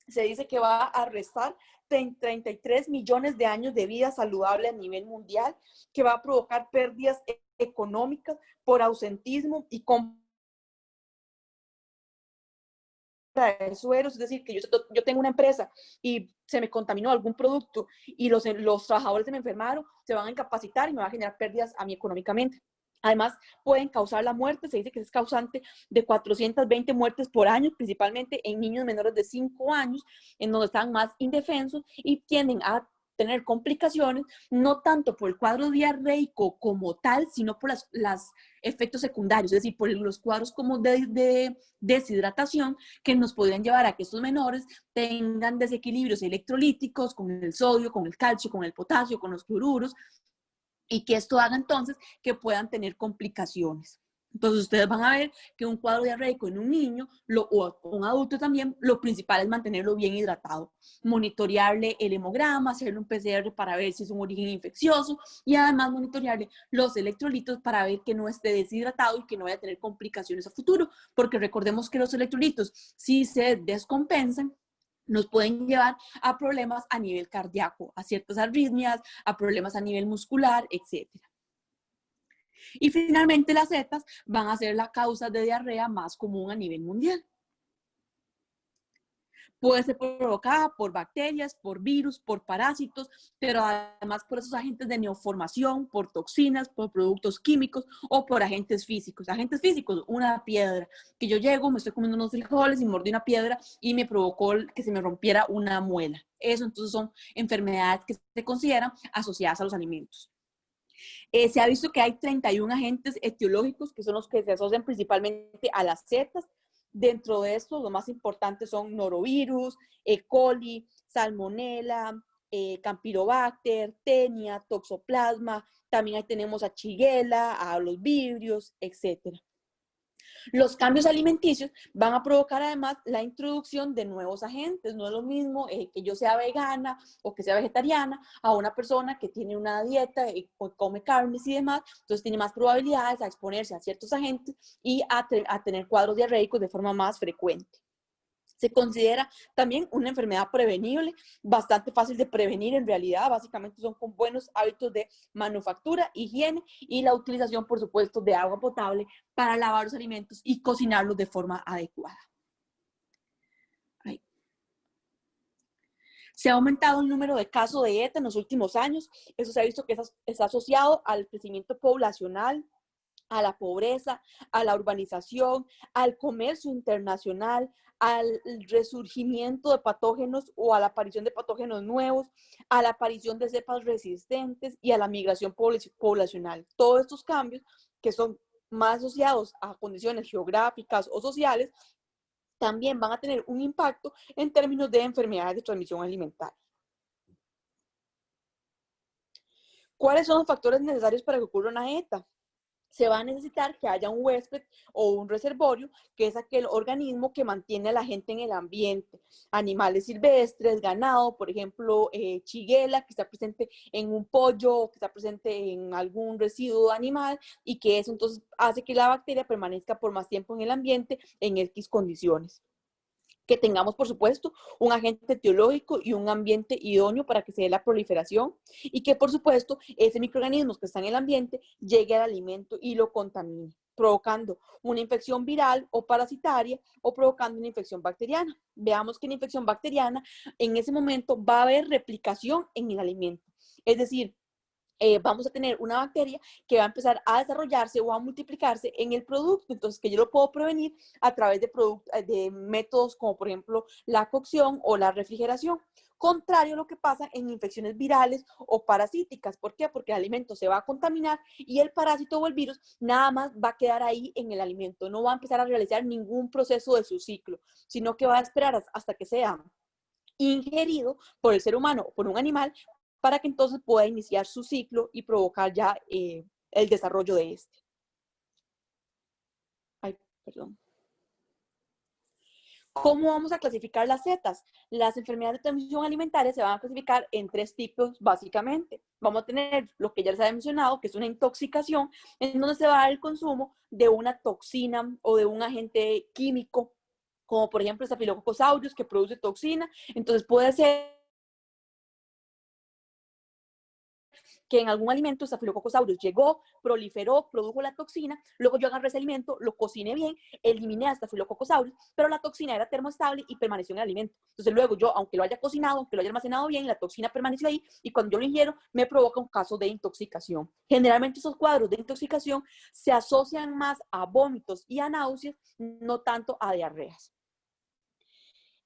S1: Se dice que va a restar 33 millones de años de vida saludable a nivel mundial, que va a provocar pérdidas económicas por ausentismo y de sueros, es decir, que yo tengo una empresa y se me contaminó algún producto y los trabajadores se me enfermaron, se van a incapacitar y me va a generar pérdidas a mí económicamente. Además, pueden causar la muerte, se dice que es causante de 420 muertes por año, principalmente en niños menores de 5 años, en donde están más indefensos y tienden a tener complicaciones, no tanto por el cuadro diarreico como tal, sino por los efectos secundarios, es decir, por los cuadros como de deshidratación que nos podrían llevar a que estos menores tengan desequilibrios electrolíticos con el sodio, con el calcio, con el potasio, con los cloruros, y que esto haga entonces que puedan tener complicaciones. Entonces ustedes van a ver que un cuadro diarreico en un niño o un adulto también, lo principal es mantenerlo bien hidratado, monitorearle el hemograma, hacerle un PCR para ver si es un origen infeccioso y además monitorearle los electrolitos para ver que no esté deshidratado y que no vaya a tener complicaciones a futuro, porque recordemos que los electrolitos, si se descompensan, nos pueden llevar a problemas a nivel cardíaco, a ciertas arritmias, a problemas a nivel muscular, etc. Y finalmente las zetas van a ser la causa de diarrea más común a nivel mundial. Puede ser provocada por bacterias, por virus, por parásitos, pero además por esos agentes de neoformación, por toxinas, por productos químicos o por agentes físicos. Agentes físicos, una piedra, que yo llego, me estoy comiendo unos frijoles y mordí una piedra y me provocó que se me rompiera una muela. Eso entonces son enfermedades que se consideran asociadas a los alimentos. Se ha visto que hay 31 agentes etiológicos que son los que se asocian principalmente a las zetas. Dentro de estos, los más importantes son norovirus, E. coli, salmonella, campylobacter, tenia, toxoplasma. También ahí tenemos a Shigella, a los vibrios, etc. Los cambios alimenticios van a provocar además la introducción de nuevos agentes. No es lo mismo que yo sea vegana o que sea vegetariana a una persona que tiene una dieta y come carnes y demás, entonces tiene más probabilidades a exponerse a ciertos agentes y a tener cuadros diarreicos de forma más frecuente. Se considera también una enfermedad prevenible, bastante fácil de prevenir en realidad. Básicamente son con buenos hábitos de manufactura, higiene y la utilización, por supuesto, de agua potable para lavar los alimentos y cocinarlos de forma adecuada. Ahí. Se ha aumentado el número de casos de ETA en los últimos años. Eso se ha visto que está asociado al crecimiento poblacional, a la pobreza, a la urbanización, al comercio internacional, al resurgimiento de patógenos o a la aparición de patógenos nuevos, a la aparición de cepas resistentes y a la migración poblacional. Todos estos cambios que son más asociados a condiciones geográficas o sociales, también van a tener un impacto en términos de enfermedades de transmisión alimentaria. ¿Cuáles son los factores necesarios para que ocurra una ETA? Se va a necesitar que haya un huésped o un reservorio, que es aquel organismo que mantiene a la gente en el ambiente. Animales silvestres, ganado, por ejemplo, chiguela, que está presente en un pollo, que está presente en algún residuo animal, y que eso entonces hace que la bacteria permanezca por más tiempo en el ambiente en X condiciones. Que tengamos, por supuesto, un agente etiológico y un ambiente idóneo para que se dé la proliferación, y que, por supuesto, ese microorganismo que está en el ambiente llegue al alimento y lo contamine, provocando una infección viral o parasitaria o provocando una infección bacteriana. Veamos que la infección bacteriana en ese momento va a haber replicación en el alimento. Es decir, vamos a tener una bacteria que va a empezar a desarrollarse o a multiplicarse en el producto, entonces que yo lo puedo prevenir a través de métodos como por ejemplo la cocción o la refrigeración. Contrario a lo que pasa en infecciones virales o parasíticas. ¿Por qué? Porque el alimento se va a contaminar y el parásito o el virus nada más va a quedar ahí en el alimento, no va a empezar a realizar ningún proceso de su ciclo, sino que va a esperar hasta que sea ingerido por el ser humano o por un animal, para que entonces pueda iniciar su ciclo y provocar ya el desarrollo de este. Ay, perdón. ¿Cómo vamos a clasificar las setas? Las enfermedades de transmisión alimentaria se van a clasificar en 3 tipos básicamente. Vamos a tener lo que ya les había mencionado, que es una intoxicación, en donde se va a dar el consumo de una toxina o de un agente químico, como por ejemplo el Staphylococcus aureus, que produce toxina. Entonces puede ser que en algún alimento Staphylococcus aureus llegó, proliferó, produjo la toxina, luego yo agarré ese alimento, lo cociné bien, eliminé a Staphylococcus aureus, pero la toxina era termoestable y permaneció en el alimento. Entonces luego yo, aunque lo haya cocinado, aunque lo haya almacenado bien, la toxina permaneció ahí y cuando yo lo ingiero me provoca un caso de intoxicación. Generalmente esos cuadros de intoxicación se asocian más a vómitos y a náuseas, no tanto a diarreas.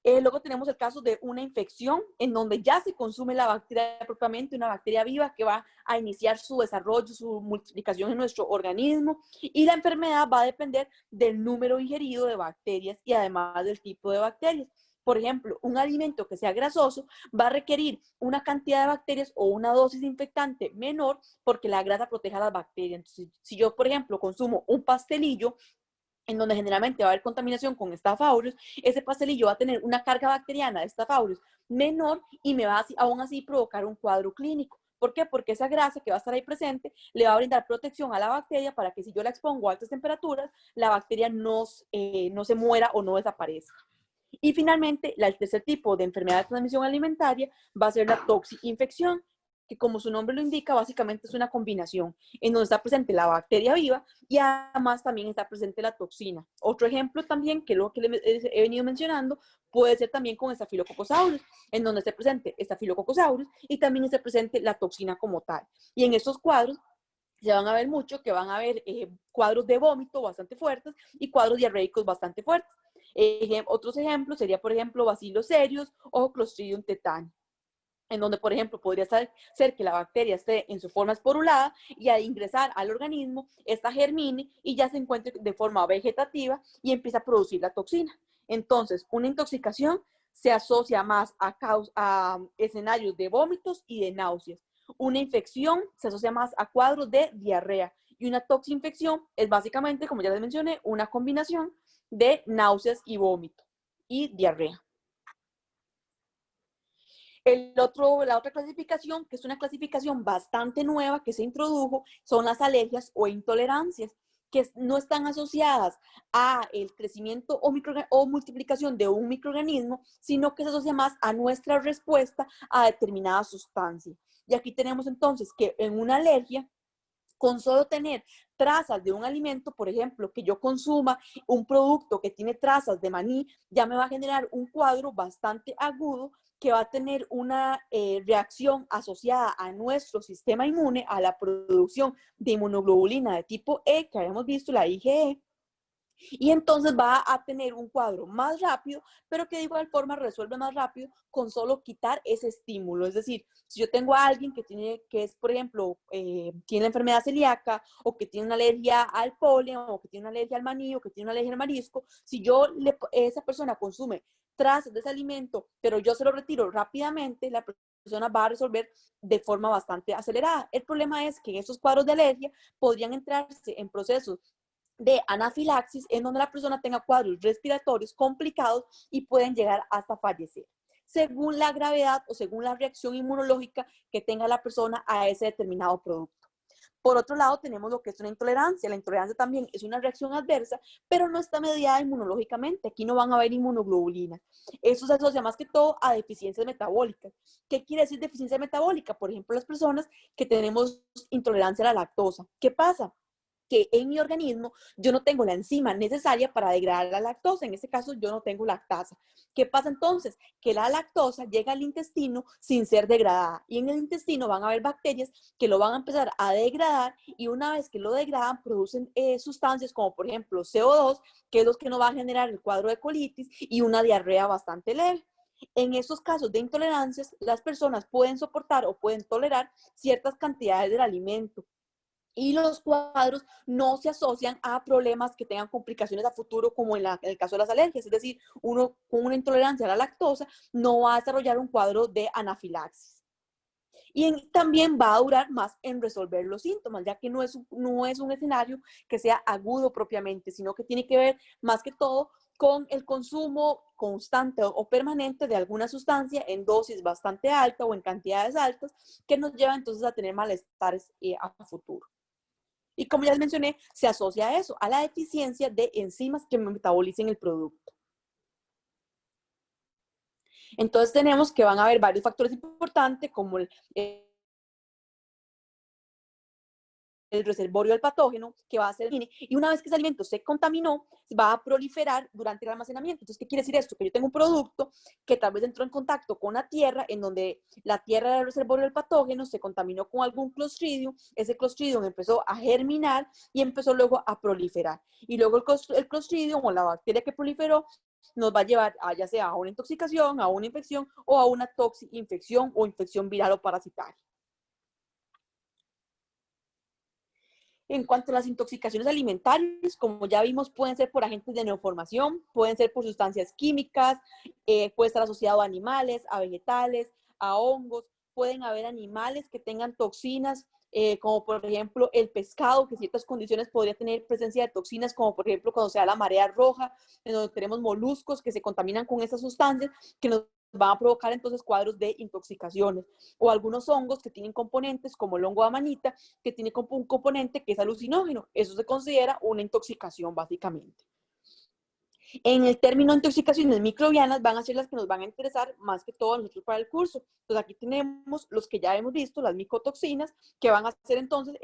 S1: Luego tenemos el caso de una infección en donde ya se consume la bacteria propiamente, una bacteria viva que va a iniciar su desarrollo, su multiplicación en nuestro organismo, y la enfermedad va a depender del número ingerido de bacterias y además del tipo de bacterias. Por ejemplo, un alimento que sea grasoso va a requerir una cantidad de bacterias o una dosis de infectante menor porque la grasa protege a las bacterias. Entonces, si yo, por ejemplo, consumo un pastelillo en donde generalmente va a haber contaminación con Staph aureus, ese pastelillo va a tener una carga bacteriana de Staph aureus menor y me va a, aún así provocar un cuadro clínico. ¿Por qué? Porque esa grasa que va a estar ahí presente le va a brindar protección a la bacteria para que si yo la expongo a altas temperaturas, la bacteria no se muera o no desaparezca. Y finalmente, el tercer tipo de enfermedad de transmisión alimentaria va a ser la toxinfección, que como su nombre lo indica, básicamente es una combinación en donde está presente la bacteria viva y además también está presente la toxina. Otro ejemplo también, que es lo que he venido mencionando, puede ser también con Staphylococcus aureus, en donde esté presente Staphylococcus aureus y también esté presente la toxina como tal. Y en estos cuadros se van a ver mucho que van a haber cuadros de vómito bastante fuertes y cuadros diarreicos bastante fuertes. Otros ejemplos sería, por ejemplo, Bacillus cereus o Clostridium tetani, en donde, por ejemplo, podría ser que la bacteria esté en su forma esporulada y al ingresar al organismo, esta germine y ya se encuentre de forma vegetativa y empieza a producir la toxina. Entonces, una intoxicación se asocia más a escenarios de vómitos y de náuseas. Una infección se asocia más a cuadros de diarrea y una toxinfección es básicamente, como ya les mencioné, una combinación de náuseas y vómito y diarrea. La otra clasificación, que es una clasificación bastante nueva que se introdujo, son las alergias o intolerancias, que no están asociadas a el crecimiento o multiplicación de un microorganismo, sino que se asocia más a nuestra respuesta a determinada sustancia. Y aquí tenemos entonces que en una alergia, con solo tener trazas de un alimento, por ejemplo, que yo consuma un producto que tiene trazas de maní, ya me va a generar un cuadro bastante agudo que va a tener una reacción asociada a nuestro sistema inmune, a la producción de inmunoglobulina de tipo E, que habíamos visto, la IgE, Y entonces va a tener un cuadro más rápido, pero que de igual forma resuelve más rápido con solo quitar ese estímulo. Es decir, si yo tengo a alguien que es, por ejemplo, tiene la enfermedad celíaca, o que tiene una alergia al polen, o que tiene una alergia al maní, o que tiene una alergia al marisco, si esa persona consume trazas de ese alimento, pero yo se lo retiro rápidamente, la persona va a resolver de forma bastante acelerada. El problema es que en esos cuadros de alergia podrían entrarse en procesos de anafilaxis, en donde la persona tenga cuadros respiratorios complicados y pueden llegar hasta fallecer, según la gravedad o según la reacción inmunológica que tenga la persona a ese determinado producto. Por otro lado, tenemos lo que es una intolerancia. La intolerancia también es una reacción adversa, pero no está mediada inmunológicamente. Aquí no van a haber inmunoglobulinas. Eso se asocia más que todo a deficiencias metabólicas. ¿Qué quiere decir deficiencia metabólica? Por ejemplo, las personas que tenemos intolerancia a la lactosa. ¿Qué pasa? Que en mi organismo yo no tengo la enzima necesaria para degradar la lactosa. En este caso, yo no tengo lactasa. ¿Qué pasa entonces? Que la lactosa llega al intestino sin ser degradada. Y en el intestino van a haber bacterias que lo van a empezar a degradar, y una vez que lo degradan, producen sustancias como, por ejemplo, CO2, que es lo que nos va a generar el cuadro de colitis y una diarrea bastante leve. En estos casos de intolerancias, las personas pueden soportar o pueden tolerar ciertas cantidades del alimento, y los cuadros no se asocian a problemas que tengan complicaciones a futuro, como en el caso de las alergias. Es decir, uno con una intolerancia a la lactosa no va a desarrollar un cuadro de anafilaxis. Y también va a durar más en resolver los síntomas, ya que no es un escenario que sea agudo propiamente, sino que tiene que ver más que todo con el consumo constante o permanente de alguna sustancia en dosis bastante alta o en cantidades altas, que nos lleva entonces a tener malestares a futuro. Y como ya les mencioné, se asocia a eso, a la deficiencia de enzimas que metabolicen el producto. Entonces tenemos que van a haber varios factores importantes, como el reservorio del patógeno, que va a ser, y una vez que ese alimento se contaminó, va a proliferar durante el almacenamiento. Entonces, ¿qué quiere decir esto? Que yo tengo un producto que tal vez entró en contacto con la tierra, en donde la tierra era el reservorio del patógeno, se contaminó con algún clostridium, ese clostridium empezó a germinar y empezó luego a proliferar. Y luego el clostridium o la bacteria que proliferó nos va a llevar a, ya sea a una intoxicación, a una infección o a una toxinfección o infección viral o parasitaria. En cuanto a las intoxicaciones alimentarias, como ya vimos, pueden ser por agentes de neoformación, pueden ser por sustancias químicas, puede estar asociado a animales, a vegetales, a hongos. Pueden haber animales que tengan toxinas, como por ejemplo el pescado, que en ciertas condiciones podría tener presencia de toxinas, como por ejemplo cuando se da la marea roja, en donde tenemos moluscos que se contaminan con esas sustancias, que nos van a provocar entonces cuadros de intoxicaciones, o algunos hongos que tienen componentes como el hongo de amanita, que tiene un componente que es alucinógeno. Eso se considera una intoxicación básicamente. En el término intoxicaciones microbianas van a ser las que nos van a interesar más que todo a nosotros para el curso. Entonces aquí tenemos los que ya hemos visto, las micotoxinas, que van a ser entonces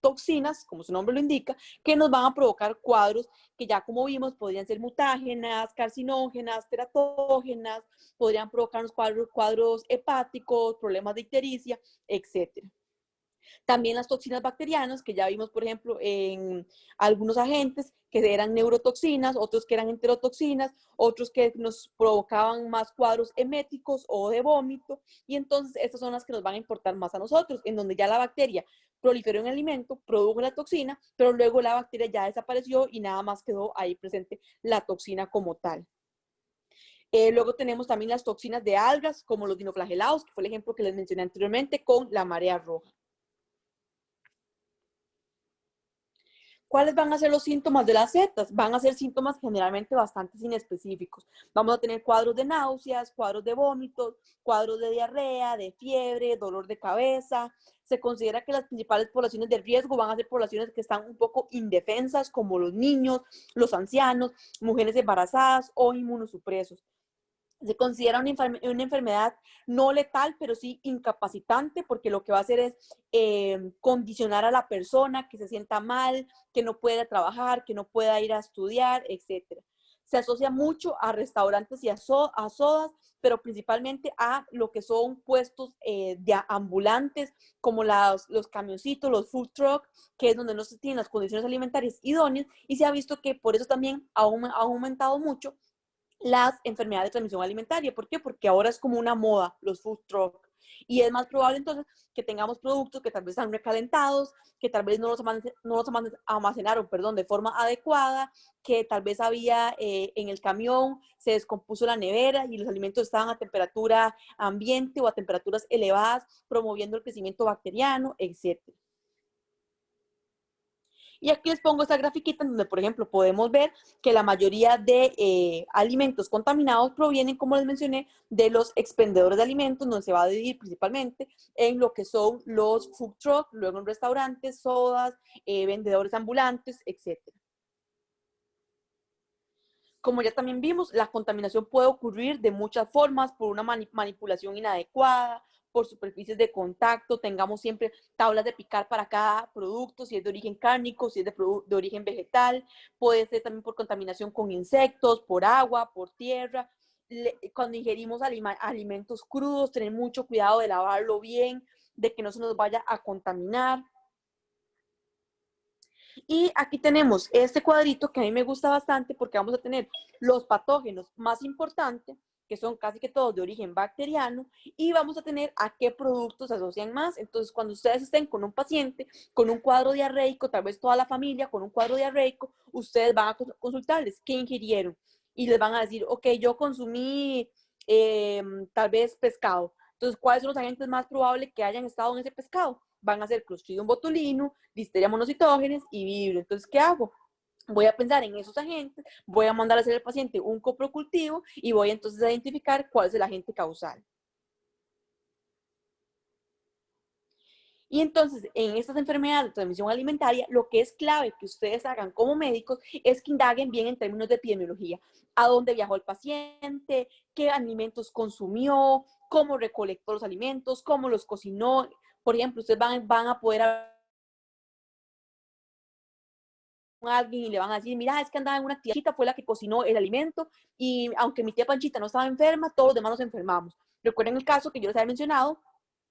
S1: toxinas, como su nombre lo indica, que nos van a provocar cuadros que ya como vimos podrían ser mutágenas, carcinógenas, teratógenas, podrían provocarnos cuadros hepáticos, problemas de ictericia, etcétera. También las toxinas bacterianas, que ya vimos, por ejemplo, en algunos agentes que eran neurotoxinas, otros que eran enterotoxinas, otros que nos provocaban más cuadros eméticos o de vómito. Y entonces estas son las que nos van a importar más a nosotros, en donde ya la bacteria proliferó en el alimento, produjo la toxina, pero luego la bacteria ya desapareció y nada más quedó ahí presente la toxina como tal. Luego tenemos también las toxinas de algas, como los dinoflagelados, que fue el ejemplo que les mencioné anteriormente con la marea roja. ¿Cuáles van a ser los síntomas de las setas? Van a ser síntomas generalmente bastante inespecíficos. Vamos a tener cuadros de náuseas, cuadros de vómitos, cuadros de diarrea, de fiebre, dolor de cabeza. Se considera que las principales poblaciones de riesgo van a ser poblaciones que están un poco indefensas, como los niños, los ancianos, mujeres embarazadas o inmunosupresos. Se considera una enfermedad no letal, pero sí incapacitante, porque lo que va a hacer es condicionar a la persona, que se sienta mal, que no pueda trabajar, que no pueda ir a estudiar, etc. se asocia mucho a restaurantes y a sodas, pero principalmente a lo que son puestos de ambulantes, como los camioncitos, los food truck, que es donde no se tienen las condiciones alimentarias idóneas, y se ha visto que por eso también ha aumentado mucho las enfermedades de transmisión alimentaria. ¿Por qué? Porque ahora es como una moda los food truck. Y es más probable entonces que tengamos productos que tal vez están recalentados, que tal vez no los almacenaron, perdón, de forma adecuada, que tal vez había en el camión, se descompuso la nevera y los alimentos estaban a temperatura ambiente o a temperaturas elevadas, promoviendo el crecimiento bacteriano, etcétera. Y aquí les pongo esta grafiquita en donde, por ejemplo, podemos ver que la mayoría de alimentos contaminados provienen, como les mencioné, de los expendedores de alimentos, donde se va a dividir principalmente en lo que son los food trucks, luego en restaurantes, sodas, vendedores ambulantes, etcétera. Como ya también vimos, la contaminación puede ocurrir de muchas formas, por una manipulación inadecuada, por superficies de contacto, tengamos siempre tablas de picar para cada producto, si es de origen cárnico, si es de origen vegetal, puede ser también por contaminación con insectos, por agua, por tierra. Cuando ingerimos alimentos crudos, tener mucho cuidado de lavarlo bien, de que no se nos vaya a contaminar. Y aquí tenemos este cuadrito que a mí me gusta bastante porque vamos a tener los patógenos más importantes, que son casi que todos de origen bacteriano, y vamos a tener a qué productos se asocian más. Entonces, cuando ustedes estén con un paciente con un cuadro diarreico, tal vez toda la familia con un cuadro diarreico, ustedes van a consultarles qué ingirieron y les van a decir, ok, yo consumí tal vez pescado. Entonces, ¿cuáles son los agentes más probables que hayan estado en ese pescado? Van a ser Clostridium botulinum, Listeria monocytogenes y Vibrio. Entonces, ¿qué hago? Voy a pensar en esos agentes, voy a mandar a hacer al paciente un coprocultivo y voy entonces a identificar cuál es el agente causal. Y entonces, en estas enfermedades de transmisión alimentaria, lo que es clave que ustedes hagan como médicos es que indaguen bien en términos de epidemiología. ¿A dónde viajó el paciente? ¿Qué alimentos consumió? ¿Cómo recolectó los alimentos? ¿Cómo los cocinó? Por ejemplo, ustedes van a poder hablar con alguien y le van a decir, mira, es que andaba en una tía Panchita, fue la que cocinó el alimento y aunque mi tía Panchita no estaba enferma, todos los demás nos enfermamos. Recuerden el caso que yo les había mencionado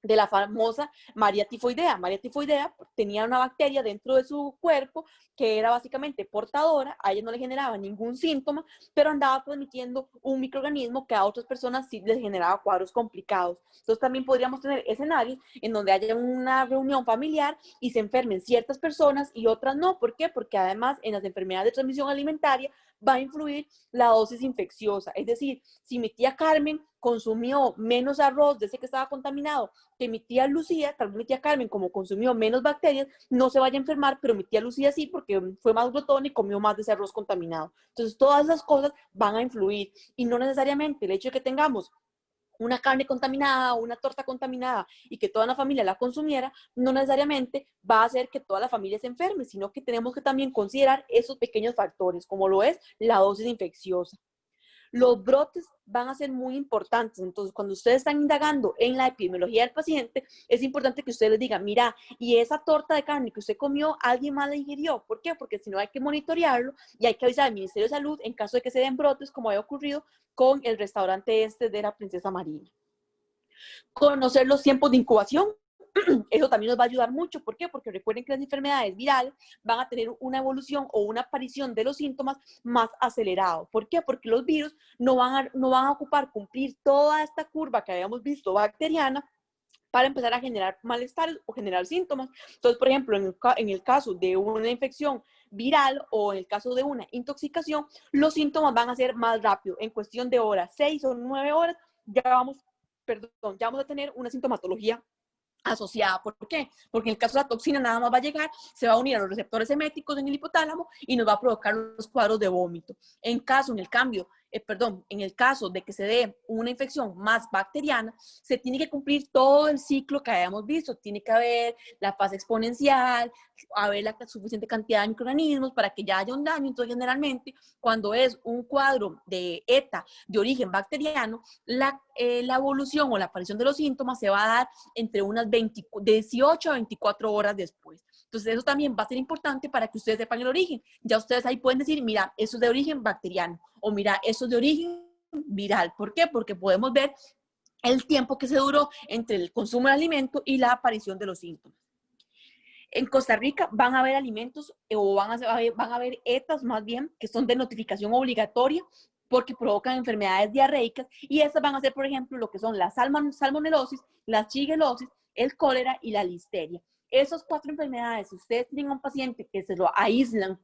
S1: de la famosa María tifoidea. María tifoidea tenía una bacteria dentro de su cuerpo que era básicamente portadora, a ella no le generaba ningún síntoma, pero andaba transmitiendo un microorganismo que a otras personas sí les generaba cuadros complicados. Entonces también podríamos tener escenarios en donde haya una reunión familiar y se enfermen ciertas personas y otras no. ¿Por qué? Porque además en las enfermedades de transmisión alimentaria va a influir la dosis infecciosa. Es decir, si mi tía Carmen consumió menos arroz de ese que estaba contaminado que mi tía Lucía, tal vez mi tía Carmen, como consumió menos bacterias, no se vaya a enfermar, pero mi tía Lucía sí, porque fue más glotona y comió más de ese arroz contaminado. Entonces, todas esas cosas van a influir y no necesariamente el hecho de que tengamos una carne contaminada o una torta contaminada y que toda la familia la consumiera, no necesariamente va a hacer que toda la familia se enferme, sino que tenemos que también considerar esos pequeños factores, como lo es la dosis infecciosa. Los brotes van a ser muy importantes. Entonces, cuando ustedes están indagando en la epidemiología del paciente, es importante que ustedes les digan, mira, y esa torta de carne que usted comió, alguien más la ingirió. ¿Por qué? Porque si no hay que monitorearlo y hay que avisar al Ministerio de Salud en caso de que se den brotes, como había ocurrido con el restaurante este de la Princesa Marina. Conocer los tiempos de incubación. Eso también nos va a ayudar mucho. ¿Por qué? Porque recuerden que las enfermedades virales van a tener una evolución o una aparición de los síntomas más acelerado. ¿Por qué? Porque los virus no van a ocupar cumplir toda esta curva que habíamos visto bacteriana para empezar a generar malestares o generar síntomas. Entonces, por ejemplo, en el caso de una infección viral o en el caso de una intoxicación, los síntomas van a ser más rápido. En cuestión de horas, 6 o 9 horas, ya vamos a tener una sintomatología asociada. ¿Por qué? Porque en el caso de la toxina nada más va a llegar, se va a unir a los receptores eméticos en el hipotálamo y nos va a provocar los cuadros de vómito. En el caso de que se dé una infección más bacteriana, se tiene que cumplir todo el ciclo que habíamos visto. Tiene que haber la fase exponencial, haber la suficiente cantidad de microorganismos para que ya haya un daño. Entonces, generalmente, cuando es un cuadro de ETA de origen bacteriano, la evolución o la aparición de los síntomas se va a dar entre unas 18 a 24 horas después. Entonces, eso también va a ser importante para que ustedes sepan el origen. Ya ustedes ahí pueden decir, mira, eso es de origen bacteriano o mira, eso es de origen viral. ¿Por qué? Porque podemos ver el tiempo que se duró entre el consumo de alimento y la aparición de los síntomas. En Costa Rica van a haber alimentos o van a haber ETAs más bien, que son de notificación obligatoria porque provocan enfermedades diarreicas, y estas van a ser, por ejemplo, lo que son la salmonelosis, la shigalosis, el cólera y la listeria. Esas 4 enfermedades, si ustedes tienen a un paciente que se lo aíslan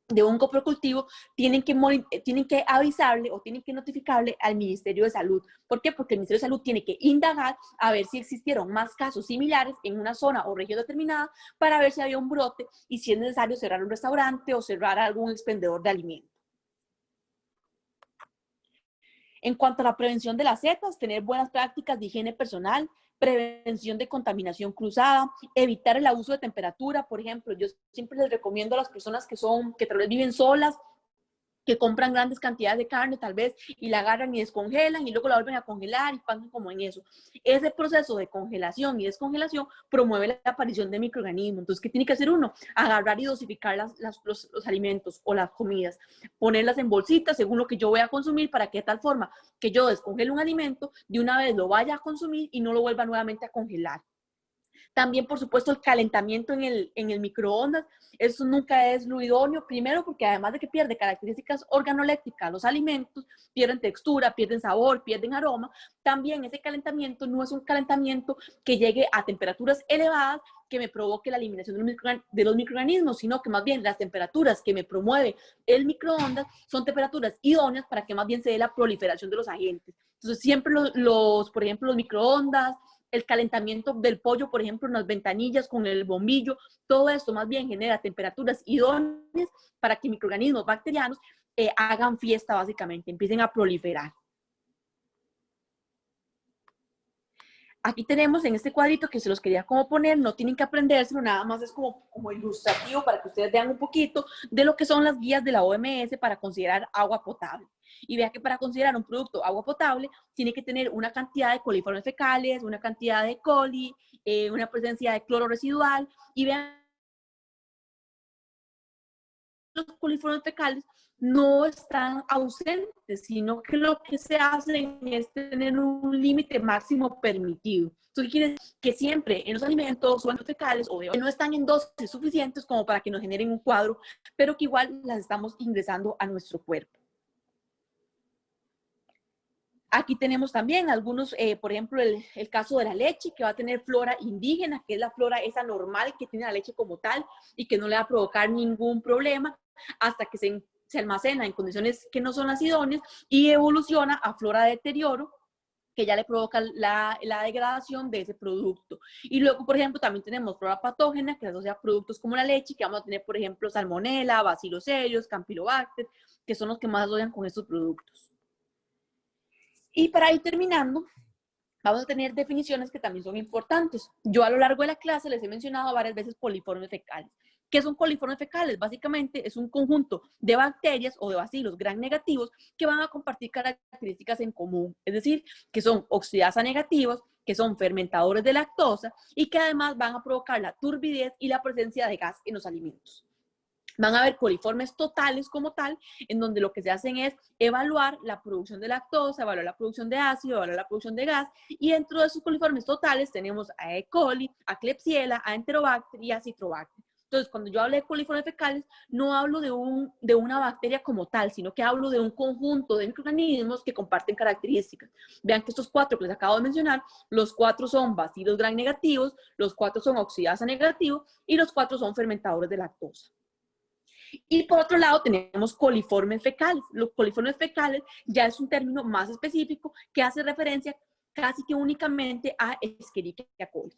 S1: de un coprocultivo, tienen que avisarle o tienen que notificarle al Ministerio de Salud. ¿Por qué? Porque el Ministerio de Salud tiene que indagar a ver si existieron más casos similares en una zona o región determinada para ver si había un brote y si es necesario cerrar un restaurante o cerrar algún expendedor de alimentos. En cuanto a la prevención de las cepas, tener buenas prácticas de higiene personal, prevención de contaminación cruzada, evitar el abuso de temperatura. Por ejemplo, yo siempre les recomiendo a las personas que tal vez viven solas, que compran grandes cantidades de carne tal vez y la agarran y descongelan y luego la vuelven a congelar y pasan como en eso. Ese proceso de congelación y descongelación promueve la aparición de microorganismos. Entonces, ¿qué tiene que hacer uno? Agarrar y dosificar los alimentos o las comidas, ponerlas en bolsitas según lo que yo voy a consumir, para que de tal forma que yo descongele un alimento, de una vez lo vaya a consumir y no lo vuelva nuevamente a congelar. También, por supuesto, el calentamiento en el microondas, eso nunca es lo idóneo, primero porque además de que pierde características organolépticas los alimentos, pierden textura, pierden sabor, pierden aroma, también ese calentamiento no es un calentamiento que llegue a temperaturas elevadas que me provoque la eliminación de los microorganismos, sino que más bien las temperaturas que me promueve el microondas son temperaturas idóneas para que más bien se dé la proliferación de los agentes. Entonces, siempre por ejemplo, los microondas, el calentamiento del pollo, por ejemplo, en las ventanillas con el bombillo, todo esto más bien genera temperaturas idóneas para que microorganismos bacterianos hagan fiesta básicamente, empiecen a proliferar. Aquí tenemos en este cuadrito que se los quería como poner, no tienen que aprendérselo, nada más es como ilustrativo para que ustedes vean un poquito de lo que son las guías de la OMS para considerar agua potable. Y vea que para considerar un producto agua potable tiene que tener una cantidad de coliformes fecales, una cantidad de coli, una presencia de cloro residual, y vean los coliformes fecales no están ausentes, sino que lo que se hace es tener un límite máximo permitido. Entonces, quiere decir que siempre en los alimentos o en los fecales o no están en dosis suficientes como para que nos generen un cuadro, pero que igual las estamos ingresando a nuestro cuerpo. Aquí tenemos también algunos, por ejemplo, el caso de la leche, que va a tener flora indígena, que es la flora esa normal que tiene la leche como tal y que no le va a provocar ningún problema hasta que se almacena en condiciones que no son las idóneas y evoluciona a flora de deterioro, que ya le provoca la degradación de ese producto. Y luego, por ejemplo, también tenemos flora patógena, que asocia a productos como la leche, que vamos a tener, por ejemplo, salmonella, bacillus cereus, campylobacter, que son los que más asocian con estos productos. Y para ir terminando, vamos a tener definiciones que también son importantes. Yo a lo largo de la clase les he mencionado varias veces coliformes fecales. ¿Qué son coliformes fecales? Básicamente es un conjunto de bacterias o de bacilos gram negativos que van a compartir características en común, es decir, que son oxidasa negativos, que son fermentadores de lactosa y que además van a provocar la turbidez y la presencia de gas en los alimentos. Van a haber coliformes totales como tal, en donde lo que se hacen es evaluar la producción de lactosa, evaluar la producción de ácido, evaluar la producción de gas, y dentro de esos coliformes totales tenemos a E. coli, a Klebsiella, a Enterobacter y a Citrobacter. Entonces, cuando yo hablo de coliformes fecales, no hablo de una bacteria como tal, sino que hablo de un conjunto de microorganismos que comparten características. Vean que estos 4 que les acabo de mencionar, los 4 son bacilos gram negativos, los 4 son oxidasa negativos y los 4 son fermentadores de lactosa. Y por otro lado tenemos coliformes fecales. Los coliformes fecales ya es un término más específico que hace referencia casi que únicamente a Escherichia coli.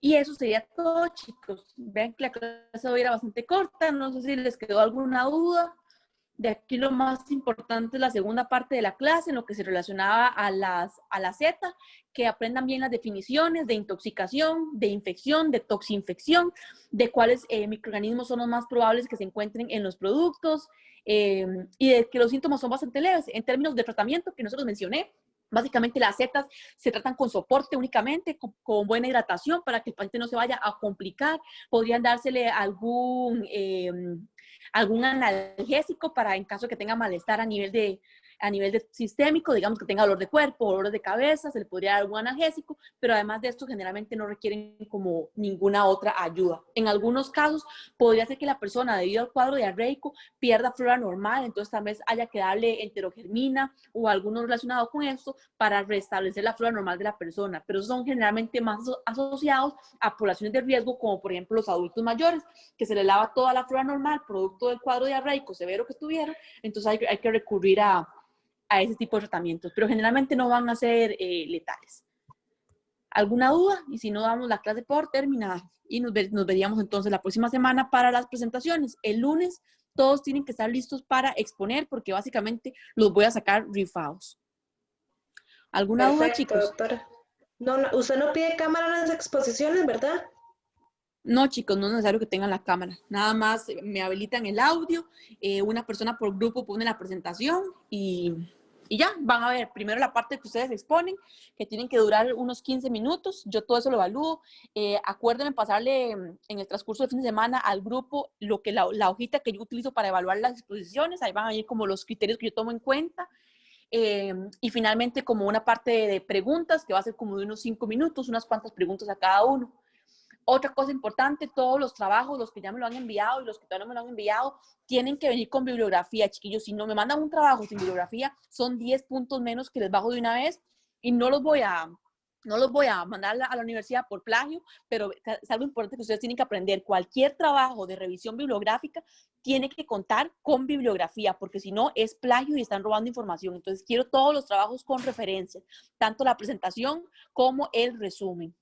S1: Y eso sería todo, chicos. Vean que la clase hoy era bastante corta, no sé si les quedó alguna duda. De aquí lo más importante es la segunda parte de la clase, en lo que se relacionaba a la Z, que aprendan bien las definiciones de intoxicación, de infección, de toxinfección, de cuáles microorganismos son los más probables que se encuentren en los productos, y de que los síntomas son bastante leves. En términos de tratamiento, que no se los mencioné, Básicamente las setas se tratan con soporte únicamente, con buena hidratación para que el paciente no se vaya a complicar. Podrían dársele algún analgésico para en caso de que tenga malestar a nivel de sistémico, digamos que tenga dolor de cuerpo, dolor de cabeza, se le podría dar algún analgésico, pero además de esto generalmente no requieren como ninguna otra ayuda. En algunos casos podría ser que la persona debido al cuadro diarreico pierda flora normal, entonces tal vez haya que darle enterogermina o alguno relacionado con esto para restablecer la flora normal de la persona, pero son generalmente más asociados a poblaciones de riesgo como por ejemplo los adultos mayores, que se les lava toda la flora normal producto del cuadro diarreico severo que tuvieron, entonces hay que recurrir a ese tipo de tratamientos, pero generalmente no van a ser letales. ¿Alguna duda? Y si no, damos la clase por terminada y nos veríamos entonces la próxima semana para las presentaciones. El lunes todos tienen que estar listos para exponer porque básicamente los voy a sacar rifados. ¿Alguna duda,
S2: Perfecto,
S1: chicos?
S2: doctora. No, usted no pide cámara en las exposiciones, ¿verdad?
S1: No, chicos, no es necesario que tengan la cámara. Nada más me habilitan el audio, una persona por grupo pone la presentación y ya, van a ver primero la parte que ustedes exponen, que tienen que durar unos 15 minutos. Yo todo eso lo evalúo. Acuérdenme pasarle en el transcurso del fin de semana al grupo la hojita que yo utilizo para evaluar las exposiciones. Ahí van a ir como los criterios que yo tomo en cuenta. Y finalmente como una parte de preguntas que va a ser como de unos 5 minutos, unas cuantas preguntas a cada uno. Otra cosa importante, todos los trabajos, los que ya me lo han enviado y los que todavía no me lo han enviado, tienen que venir con bibliografía, chiquillos. Si no me mandan un trabajo sin bibliografía, son 10 puntos menos que les bajo de una vez y no los voy a mandar a la universidad por plagio, pero es algo importante que ustedes tienen que aprender. Cualquier trabajo de revisión bibliográfica tiene que contar con bibliografía, porque si no es plagio y están robando información. Entonces quiero todos los trabajos con referencias, tanto la presentación como el resumen.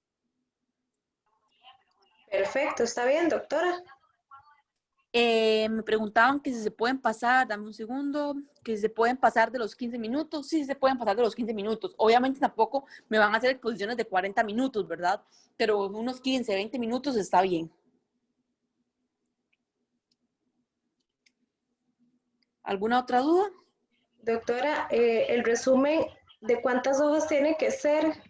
S2: Perfecto, está bien, doctora.
S1: Me preguntaban que si se pueden pasar, dame un segundo, que si se pueden pasar de los 15 minutos. Sí, se pueden pasar de los 15 minutos. Obviamente tampoco me van a hacer exposiciones de 40 minutos, ¿verdad? Pero unos 15, 20 minutos está bien. ¿Alguna otra duda?
S2: Doctora, el resumen de cuántas hojas tiene que ser.